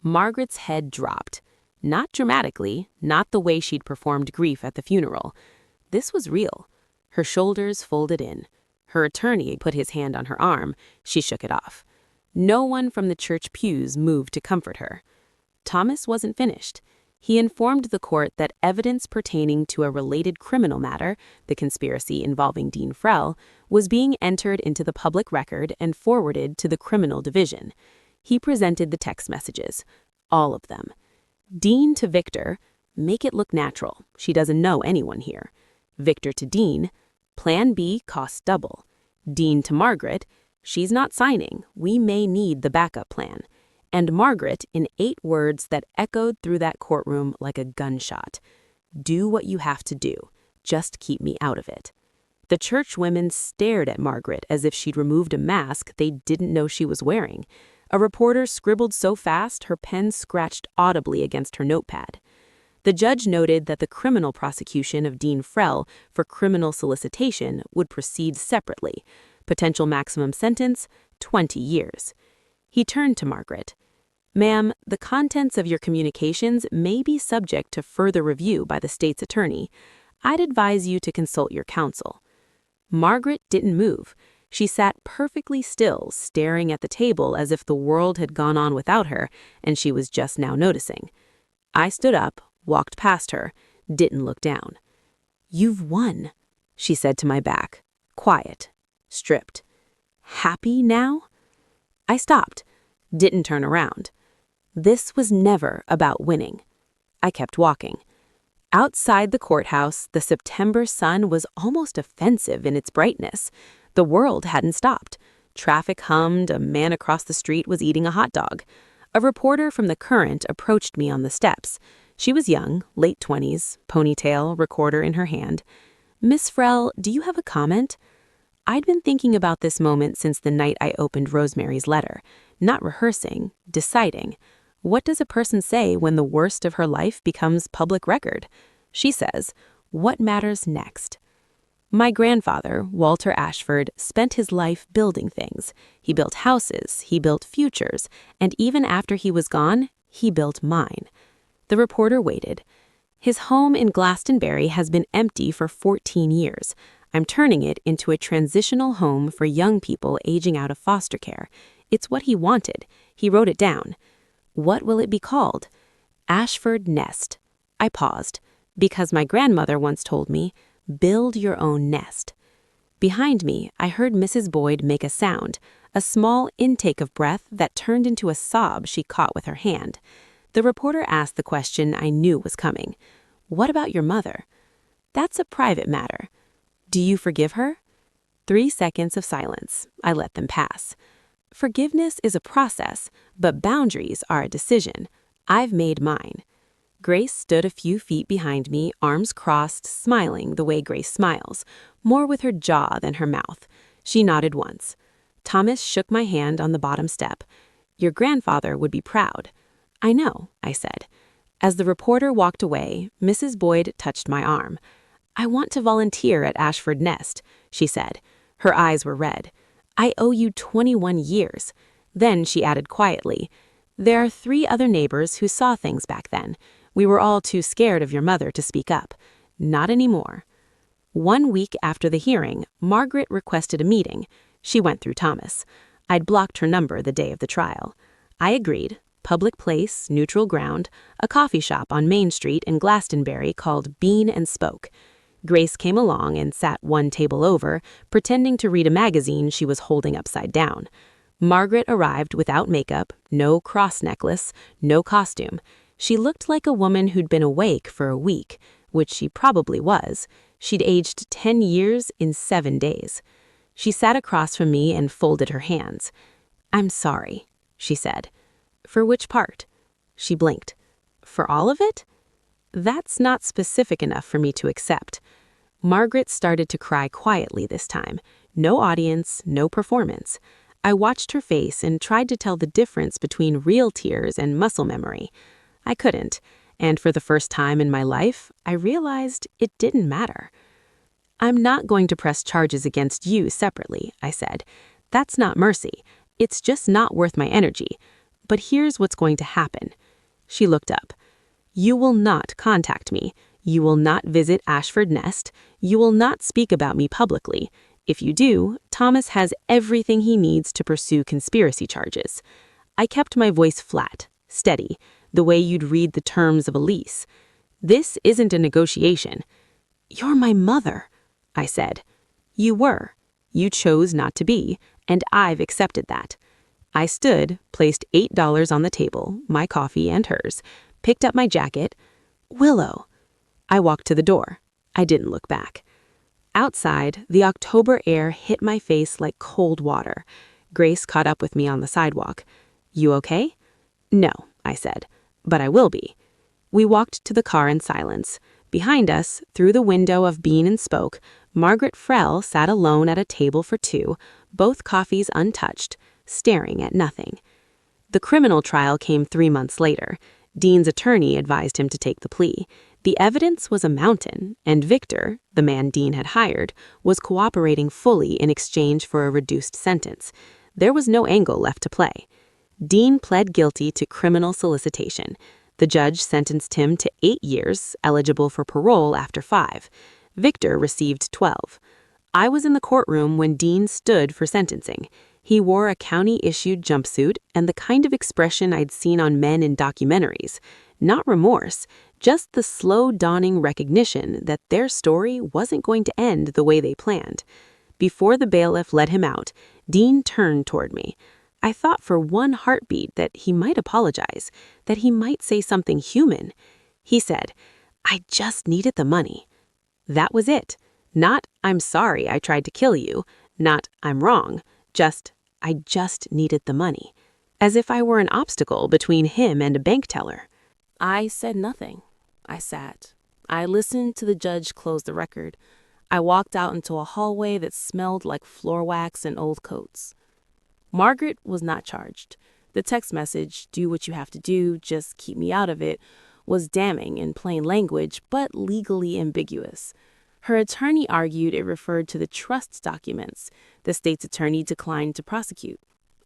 Margaret's head dropped. Not dramatically, not the way she'd performed grief at the funeral. This was real. Her shoulders folded in. Her attorney put his hand on her arm. She shook it off. No one from the church pews moved to comfort her. Thomas wasn't finished. He informed the court that evidence pertaining to a related criminal matter, the conspiracy involving Dean Frell, was being entered into the public record and forwarded to the criminal division. He presented the text messages, all of them. Dean to Victor, "Make it look natural. She doesn't know anyone here." Victor to Dean, "Plan B costs double." Dean to Margaret, "She's not signing. We may need the backup plan." And Margaret in 8 words that echoed through that courtroom like a gunshot. "Do what you have to do. Just keep me out of it." The church women stared at Margaret as if she'd removed a mask they didn't know she was wearing. A reporter scribbled so fast her pen scratched audibly against her notepad. The judge noted that the criminal prosecution of Dean Frell for criminal solicitation would proceed separately. Potential maximum sentence, 20 years. He turned to Margaret. Ma'am, the contents of your communications may be subject to further review by the state's attorney. I'd advise you to consult your counsel. Margaret didn't move. She sat perfectly still, staring at the table as if the world had gone on without her, and she was just now noticing. I stood up, walked past her, didn't look down. You've won, she said to my back, quiet, stripped. Happy now? I stopped, didn't turn around. This was never about winning. I kept walking. Outside the courthouse, the September sun was almost offensive in its brightness. The world hadn't stopped. Traffic hummed, a man across the street was eating a hot dog. A reporter from the Current approached me on the steps. She was young, late 20s, ponytail, recorder in her hand. Miss Frell, do you have a comment? I'd been thinking about this moment since the night I opened Rosemary's letter, not rehearsing, deciding. What does a person say when the worst of her life becomes public record? She says, what matters next? My grandfather, Walter Ashford, spent his life building things. He built houses, he built futures, and even after he was gone, he built mine. The reporter waited. His home in Glastonbury has been empty for 14 years. I'm turning it into a transitional home for young people aging out of foster care. It's what he wanted. He wrote it down. What will it be called? Ashford Nest. I paused, because my grandmother once told me, build your own nest. Behind me, I heard Mrs. Boyd make a sound, a small intake of breath that turned into a sob she caught with her hand. The reporter asked the question I knew was coming. What about your mother? That's a private matter. Do you forgive her? 3 seconds of silence. I let them pass. Forgiveness is a process, but boundaries are a decision. I've made mine. Grace stood a few feet behind me, arms crossed, smiling the way Grace smiles, more with her jaw than her mouth. She nodded once. Thomas shook my hand on the bottom step. Your grandfather would be proud. I know, I said. As the reporter walked away, Mrs. Boyd touched my arm. I want to volunteer at Ashford Nest, she said. Her eyes were red. I owe you 21 years. Then she added quietly, there are 3 other neighbors who saw things back then. We were all too scared of your mother to speak up. Not anymore. 1 week after the hearing, Margaret requested a meeting. She went through Thomas. I'd blocked her number the day of the trial. I agreed. Public place, neutral ground, a coffee shop on Main Street in Glastonbury called Bean and Spoke. Grace came along and sat one table over, pretending to read a magazine she was holding upside down. Margaret arrived without makeup, no cross necklace, no costume. She looked like a woman who'd been awake for a week, which she probably was. She'd aged 10 years in 7 days. She sat across from me and folded her hands. I'm sorry, she said. For which part? She blinked. For all of it? That's not specific enough for me to accept. Margaret started to cry quietly this time. No audience, no performance. I watched her face and tried to tell the difference between real tears and muscle memory. I couldn't, and for the first time in my life, I realized it didn't matter. I'm not going to press charges against you separately, I said. That's not mercy. It's just not worth my energy. But here's what's going to happen. She looked up. You will not contact me. You will not visit Ashford Nest. You will not speak about me publicly. If you do, Thomas has everything he needs to pursue conspiracy charges. I kept my voice flat, steady, the way you'd read the terms of a lease. This isn't a negotiation. You're my mother, I said. You were. You chose not to be, and I've accepted that. I stood, placed $8 on the table, my coffee and hers, picked up my jacket. Willow. I walked to the door. I didn't look back. Outside, the October air hit my face like cold water. Grace caught up with me on the sidewalk. You okay? No, I said, but I will be. We walked to the car in silence. Behind us, through the window of Bean and Spoke, Margaret Frell sat alone at a table for 2, both coffees untouched, staring at nothing. The criminal trial came 3 months later. Dean's attorney advised him to take the plea. The evidence was a mountain, and Victor, the man Dean had hired, was cooperating fully in exchange for a reduced sentence. There was no angle left to play. Dean pled guilty to criminal solicitation. The judge sentenced him to 8 years, eligible for parole after 5. Victor received 12. I was in the courtroom when Dean stood for sentencing. He wore a county-issued jumpsuit and the kind of expression I'd seen on men in documentaries. Not remorse, just the slow dawning recognition that their story wasn't going to end the way they planned. Before the bailiff let him out, Dean turned toward me. I thought for one heartbeat that he might apologize, that he might say something human. He said, "I just needed the money." That was it. Not, "I'm sorry I tried to kill you," not, "I'm wrong," just, "I just needed the money." As if I were an obstacle between him and a bank teller. I said nothing. I sat. I listened to the judge close the record. I walked out into a hallway that smelled like floor wax and old coats. Margaret was not charged. The text message, "Do what you have to do, just keep me out of it," was damning in plain language, but legally ambiguous. Her attorney argued it referred to the trust documents. The state's attorney declined to prosecute.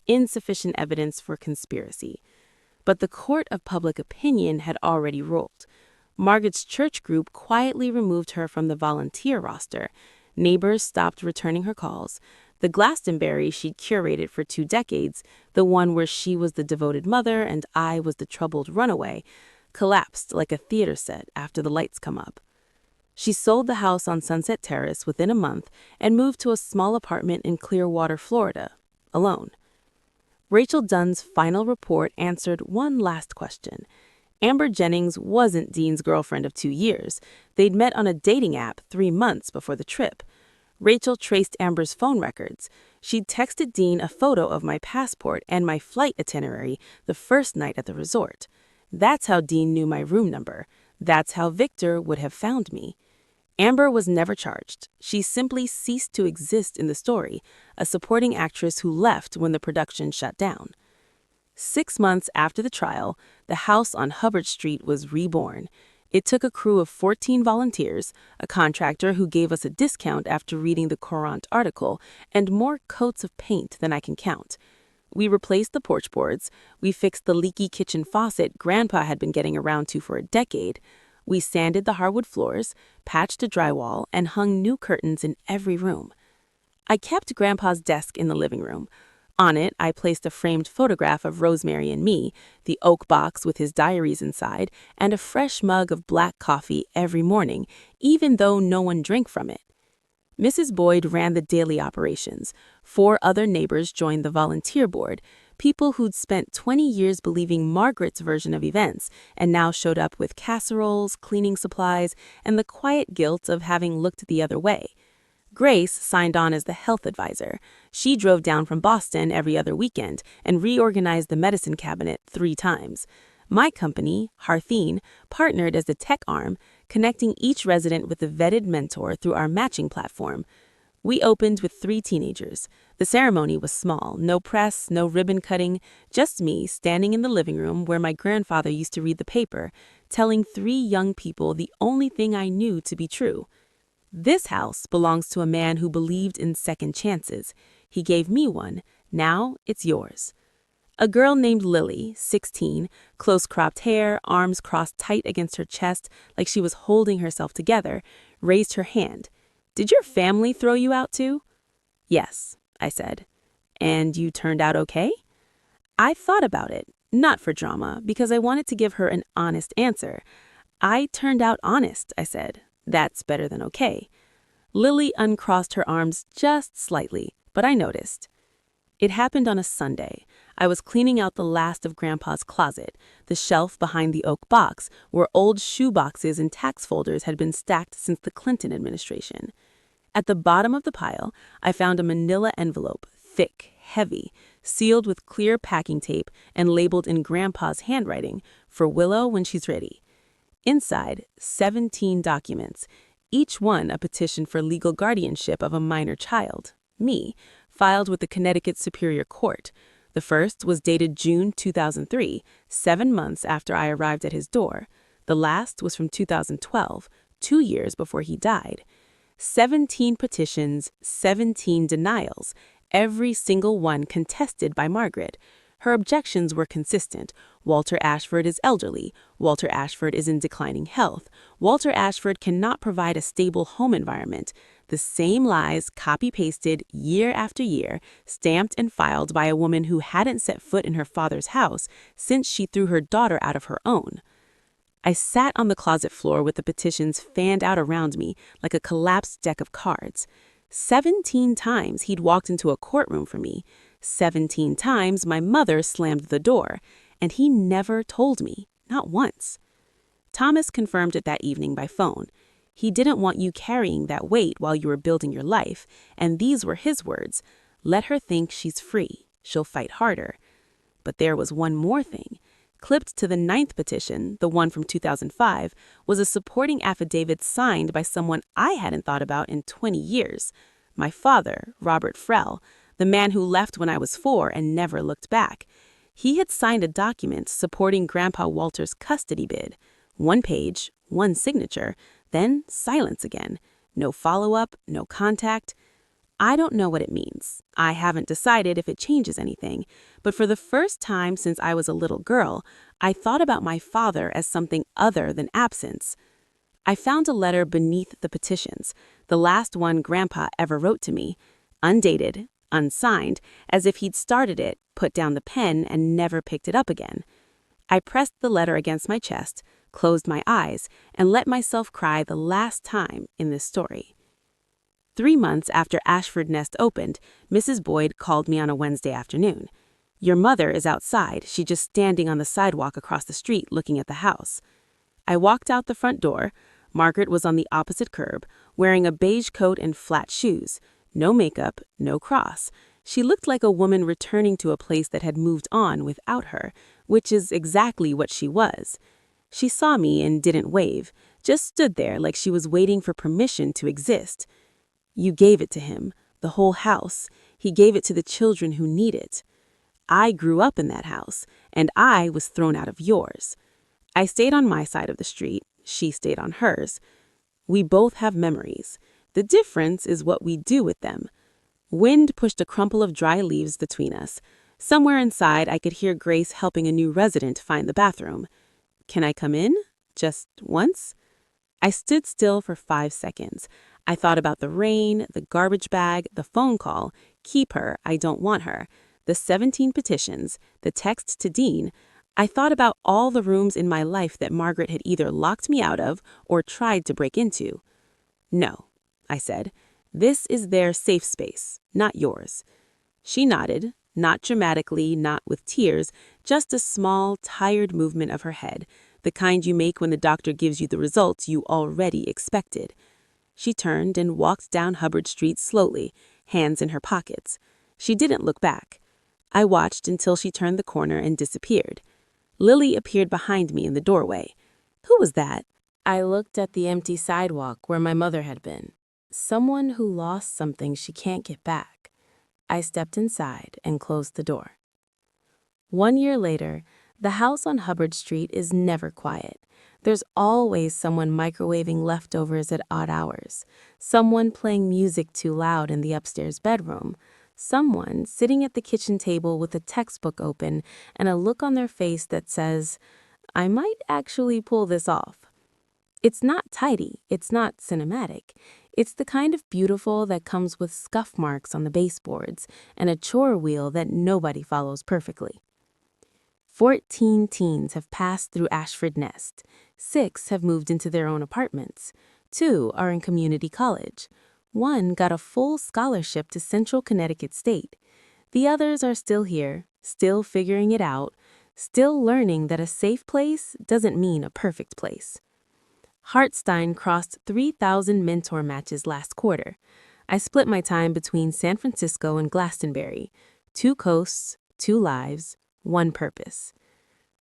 Insufficient evidence for conspiracy. But the court of public opinion had already ruled. Margaret's church group quietly removed her from the volunteer roster. Neighbors stopped returning her calls. The Glastonbury she'd curated for 2 decades, the one where she was the devoted mother and I was the troubled runaway, collapsed like a theater set after the lights come up. She sold the house on Sunset Terrace within a month and moved to a small apartment in Clearwater, Florida, alone. Rachel Dunn's final report answered one last question. Amber Jennings wasn't Dean's girlfriend of 2 years. They'd met on a dating app 3 months before the trip. Rachel traced Amber's phone records. She'd texted Dean a photo of my passport and my flight itinerary the first night at the resort. That's how Dean knew my room number. That's how Victor would have found me. Amber was never charged. She simply ceased to exist in the story, a supporting actress who left when the production shut down. 6 months after the trial, the house on Hubbard Street was reborn. It took a crew of 14 volunteers, a contractor who gave us a discount after reading the Courant article, and more coats of paint than I can count. We replaced the porch boards. We fixed the leaky kitchen faucet Grandpa had been getting around to for a decade. We sanded the hardwood floors, patched the drywall, and hung new curtains in every room. I kept Grandpa's desk in the living room. On it, I placed a framed photograph of Rosemary and me, the oak box with his diaries inside, and a fresh mug of black coffee every morning, even though no one drank from it. Mrs. Boyd ran the daily operations. 4 other neighbors joined the volunteer board, people who'd spent 20 years believing Margaret's version of events and now showed up with casseroles, cleaning supplies, and the quiet guilt of having looked the other way. Grace signed on as the health advisor. She drove down from Boston every other weekend and reorganized the medicine cabinet 3 times. My company, Harthine, partnered as the tech arm, connecting each resident with a vetted mentor through our matching platform. We opened with 3 teenagers. The ceremony was small, no press, no ribbon cutting, just me standing in the living room where my grandfather used to read the paper, telling 3 young people the only thing I knew to be true. This house belongs to a man who believed in second chances. He gave me one. Now it's yours. A girl named Lily, 16, close-cropped hair, arms crossed tight against her chest like she was holding herself together, raised her hand. "Did your family throw you out too?" "Yes," I said. "And you turned out okay?" I thought about it, not for drama, because I wanted to give her an honest answer. "I turned out honest," I said. "That's better than okay." Lily uncrossed her arms just slightly, but I noticed. It happened on a Sunday. I was cleaning out the last of Grandpa's closet, the shelf behind the oak box where old shoe boxes and tax folders had been stacked since the Clinton administration. At the bottom of the pile, I found a manila envelope, thick, heavy, sealed with clear packing tape and labeled in Grandpa's handwriting, "For Willow when she's ready." Inside, 17 documents, each one a petition for legal guardianship of a minor child, me, filed with the Connecticut Superior Court. The first was dated June 2003, 7 months after I arrived at his door. The last was from 2012, 2 years before he died. 17 petitions, 17 denials, every single one contested by Margaret. Her objections were consistent. Walter Ashford is elderly. Walter Ashford is in declining health. Walter Ashford cannot provide a stable home environment. The same lies copy-pasted year after year, stamped and filed by a woman who hadn't set foot in her father's house since she threw her daughter out of her own. I sat on the closet floor with the petitions fanned out around me like a collapsed deck of cards. 17 times he'd walked into a courtroom for me. 17 times my mother slammed the door, and he never told me, not once. Thomas confirmed it that evening by phone. He didn't want you carrying that weight while you were building your life, and these were his words. Let her think she's free. She'll fight harder. But there was one more thing. Clipped to the 9th petition, the one from 2005, was a supporting affidavit signed by someone I hadn't thought about in 20 years. My father, Robert Frell, the man who left when I was 4 and never looked back. He had signed a document supporting Grandpa Walter's custody bid. 1 page, 1 signature, then silence again. No follow-up, no contact. I don't know what it means. I haven't decided if it changes anything, but for the first time since I was a little girl, I thought about my father as something other than absence. I found a letter beneath the petitions, the last one Grandpa ever wrote to me, undated, unsigned, as if he'd started it, put down the pen, and never picked it up again. I pressed the letter against my chest, closed my eyes, and let myself cry the last time in this story. 3 months after Ashford Nest opened, Mrs. Boyd called me on a Wednesday afternoon. Your mother is outside. She's just standing on the sidewalk across the street looking at the house. I walked out the front door. Margaret was on the opposite curb, wearing a beige coat and flat shoes. No makeup, no cross. She looked like a woman returning to a place that had moved on without her, which is exactly what she was. She saw me and didn't wave, just stood there like she was waiting for permission to exist. You gave it to him, the whole house. He gave it to the children who need it. I grew up in that house, and I was thrown out of yours. I stayed on my side of the street. She stayed on hers. We both have memories. The difference is what we do with them. Wind pushed a crumple of dry leaves between us. Somewhere inside, I could hear Grace helping a new resident find the bathroom. Can I come in? Just once? I stood still for 5 seconds. I thought about the rain, the garbage bag, the phone call, keep her, I don't want her, the 17 petitions, the text to Dean. I thought about all the rooms in my life that Margaret had either locked me out of or tried to break into. No, I said, this is their safe space, not yours. She nodded, not dramatically, not with tears, just a small, tired movement of her head, the kind you make when the doctor gives you the results you already expected. She turned and walked down Hubbard Street slowly, hands in her pockets. She didn't look back. I watched until she turned the corner and disappeared. Lily appeared behind me in the doorway. Who was that? I looked at the empty sidewalk where my mother had been. Someone who lost something she can't get back. I stepped inside and closed the door. 1 year later, the house on Hubbard Street is never quiet. There's always someone microwaving leftovers at odd hours, someone playing music too loud in the upstairs bedroom, someone sitting at the kitchen table with a textbook open and a look on their face that says, I might actually pull this off. It's not tidy, it's not cinematic. It's the kind of beautiful that comes with scuff marks on the baseboards and a chore wheel that nobody follows perfectly. 14 teens have passed through Ashford Nest. 6 have moved into their own apartments. 2 are in community college. 1 got a full scholarship to Central Connecticut State. The others are still here, still figuring it out, still learning that a safe place doesn't mean a perfect place. Hartstein crossed 3,000 mentor matches last quarter. I split my time between San Francisco and Glastonbury. 2 coasts, 2 lives, 1 purpose.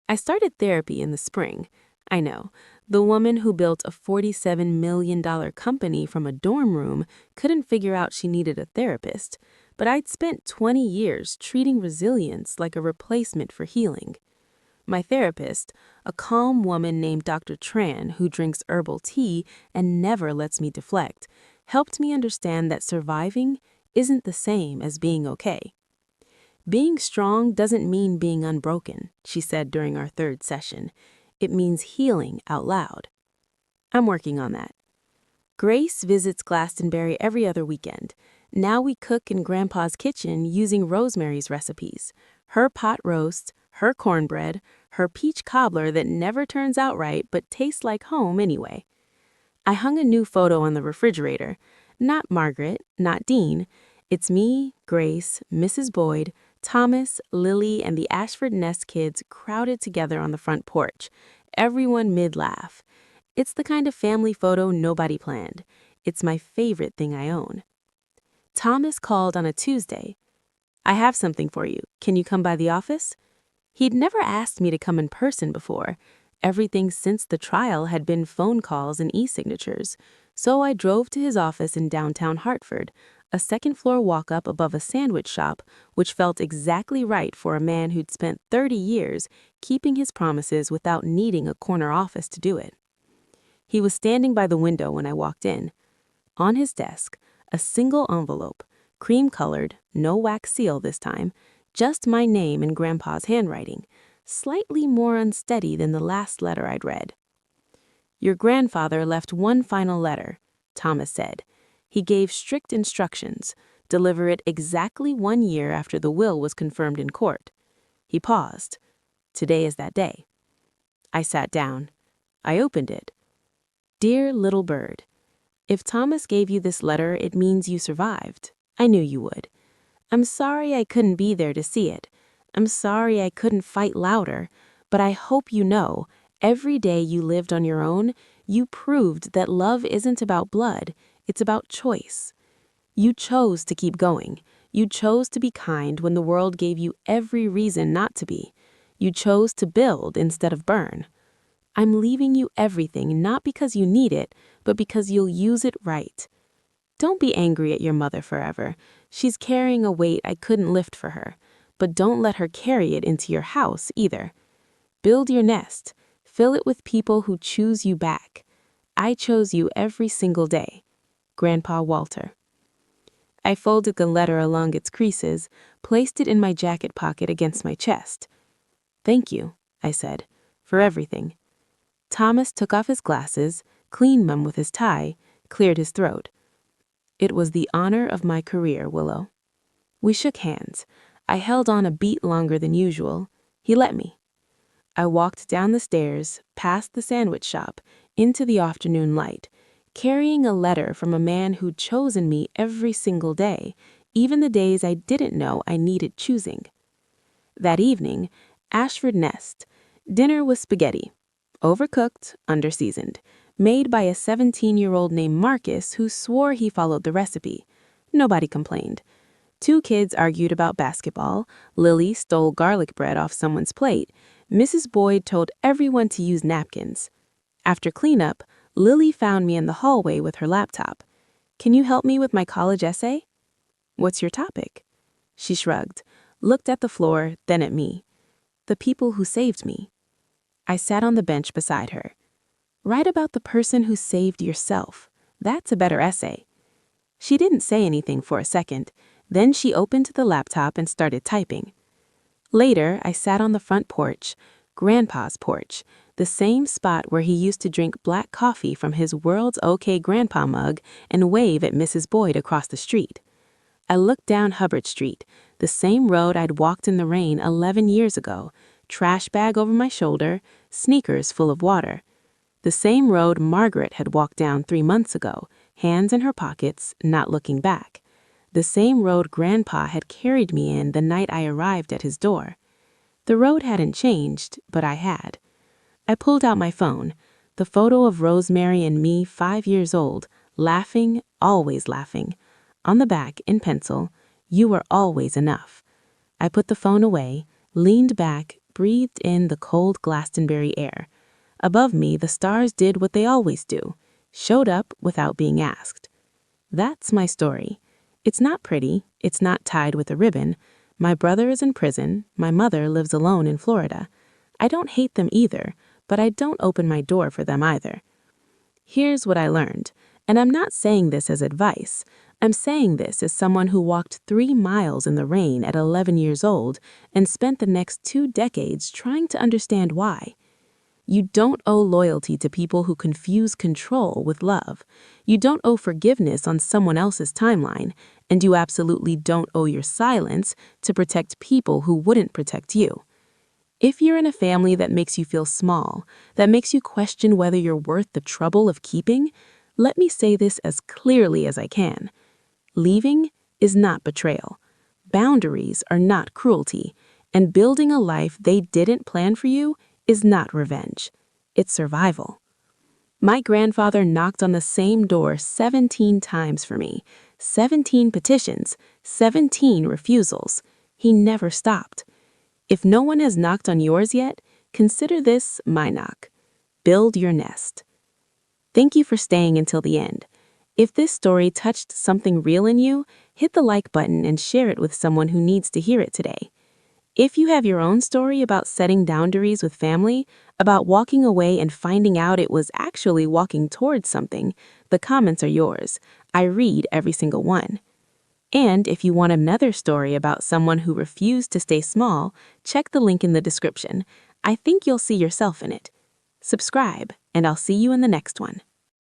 I started therapy in the spring. I know, the woman who built a $47 million company from a dorm room couldn't figure out she needed a therapist, but I'd spent 20 years treating resilience like a replacement for healing. My therapist, a calm woman named Dr. Tran who drinks herbal tea and never lets me deflect, helped me understand that surviving isn't the same as being okay. Being strong doesn't mean being unbroken, she said during our third session. It means healing out loud. I'm working on that. Grace visits Glastonbury every other weekend. Now we cook in Grandpa's kitchen using Rosemary's recipes. Her pot roast, her cornbread, her peach cobbler that never turns out right but tastes like home anyway. I hung a new photo on the refrigerator. Not Margaret, not Dean. It's me, Grace, Mrs. Boyd, Thomas, Lily, and the Ashford Nest kids crowded together on the front porch, everyone mid-laugh. It's the kind of family photo nobody planned. It's my favorite thing I own. Thomas called on a Tuesday. I have something for you. Can you come by the office? He'd never asked me to come in person before. Everything since the trial had been phone calls and e-signatures. So I drove to his office in downtown Hartford, a second-floor walk-up above a sandwich shop, which felt exactly right for a man who'd spent 30 years keeping his promises without needing a corner office to do it. He was standing by the window when I walked in. On his desk, a single envelope, cream-colored, no wax seal this time, just my name in Grandpa's handwriting, slightly more unsteady than the last letter I'd read. Your grandfather left one final letter, Thomas said. He gave strict instructions, deliver it exactly 1 year after the will was confirmed in court. He paused. Today is that day. I sat down. I opened it. Dear little bird, if Thomas gave you this letter, it means you survived. I knew you would. I'm sorry I couldn't be there to see it. I'm sorry I couldn't fight louder, but I hope you know, every day you lived on your own, you proved that love isn't about blood, it's about choice. You chose to keep going. You chose to be kind when the world gave you every reason not to be. You chose to build instead of burn. I'm leaving you everything not because you need it, but because you'll use it right. Don't be angry at your mother forever. She's carrying a weight I couldn't lift for her. But don't let her carry it into your house either. Build your nest. Fill it with people who choose you back. I chose you every single day. Grandpa Walter. I folded the letter along its creases, placed it in my jacket pocket against my chest. Thank you, I said, for everything. Thomas took off his glasses, cleaned them with his tie, cleared his throat. It was the honor of my career, Willow. We shook hands. I held on a beat longer than usual. He let me. I walked down the stairs, past the sandwich shop, into the afternoon light, carrying a letter from a man who'd chosen me every single day, even the days I didn't know I needed choosing. That evening, Ashford Nest. Dinner was spaghetti. Overcooked, underseasoned. Made by a 17-year-old named Marcus who swore he followed the recipe. Nobody complained. 2 kids argued about basketball. Lily stole garlic bread off someone's plate. Mrs. Boyd told everyone to use napkins. After cleanup, Lily found me in the hallway with her laptop. Can you help me with my college essay? What's your topic? She shrugged, looked at the floor, then at me. The people who saved me. I sat on the bench beside her. Write about the person who saved yourself. That's a better essay. She didn't say anything for a second. Then she opened the laptop and started typing. Later, I sat on the front porch, Grandpa's porch, the same spot where he used to drink black coffee from his World's OK Grandpa mug and wave at Mrs. Boyd across the street. I looked down Hubbard Street, the same road I'd walked in the rain 11 years ago, trash bag over my shoulder, sneakers full of water. The same road Margaret had walked down 3 months ago, hands in her pockets, not looking back. The same road Grandpa had carried me in the night I arrived at his door. The road hadn't changed, but I had. I pulled out my phone, the photo of Rosemary and me 5 years old, laughing, always laughing. On the back, in pencil, you were always enough. I put the phone away, leaned back, breathed in the cold Glastonbury air. Above me, the stars did what they always do, showed up without being asked. That's my story. It's not pretty, it's not tied with a ribbon. My brother is in prison, my mother lives alone in Florida. I don't hate them either, but I don't open my door for them either. Here's what I learned, and I'm not saying this as advice. I'm saying this as someone who walked 3 miles in the rain at 11 years old and spent the next 2 decades trying to understand why. You don't owe loyalty to people who confuse control with love. You don't owe forgiveness on someone else's timeline, and you absolutely don't owe your silence to protect people who wouldn't protect you. If you're in a family that makes you feel small, that makes you question whether you're worth the trouble of keeping, let me say this as clearly as I can. Leaving is not betrayal. Boundaries are not cruelty, and building a life they didn't plan for you is not revenge. It's survival. My grandfather knocked on the same door 17 times for me, 17 petitions, 17 refusals. He never stopped. If no one has knocked on yours yet, consider this my knock. Build your nest. Thank you for staying until the end. If this story touched something real in you, hit the like button and share it with someone who needs to hear it today. If you have your own story about setting boundaries with family, about walking away and finding out it was actually walking towards something, the comments are yours. I read every single one. And if you want another story about someone who refused to stay small, check the link in the description. I think you'll see yourself in it. Subscribe, and I'll see you in the next one.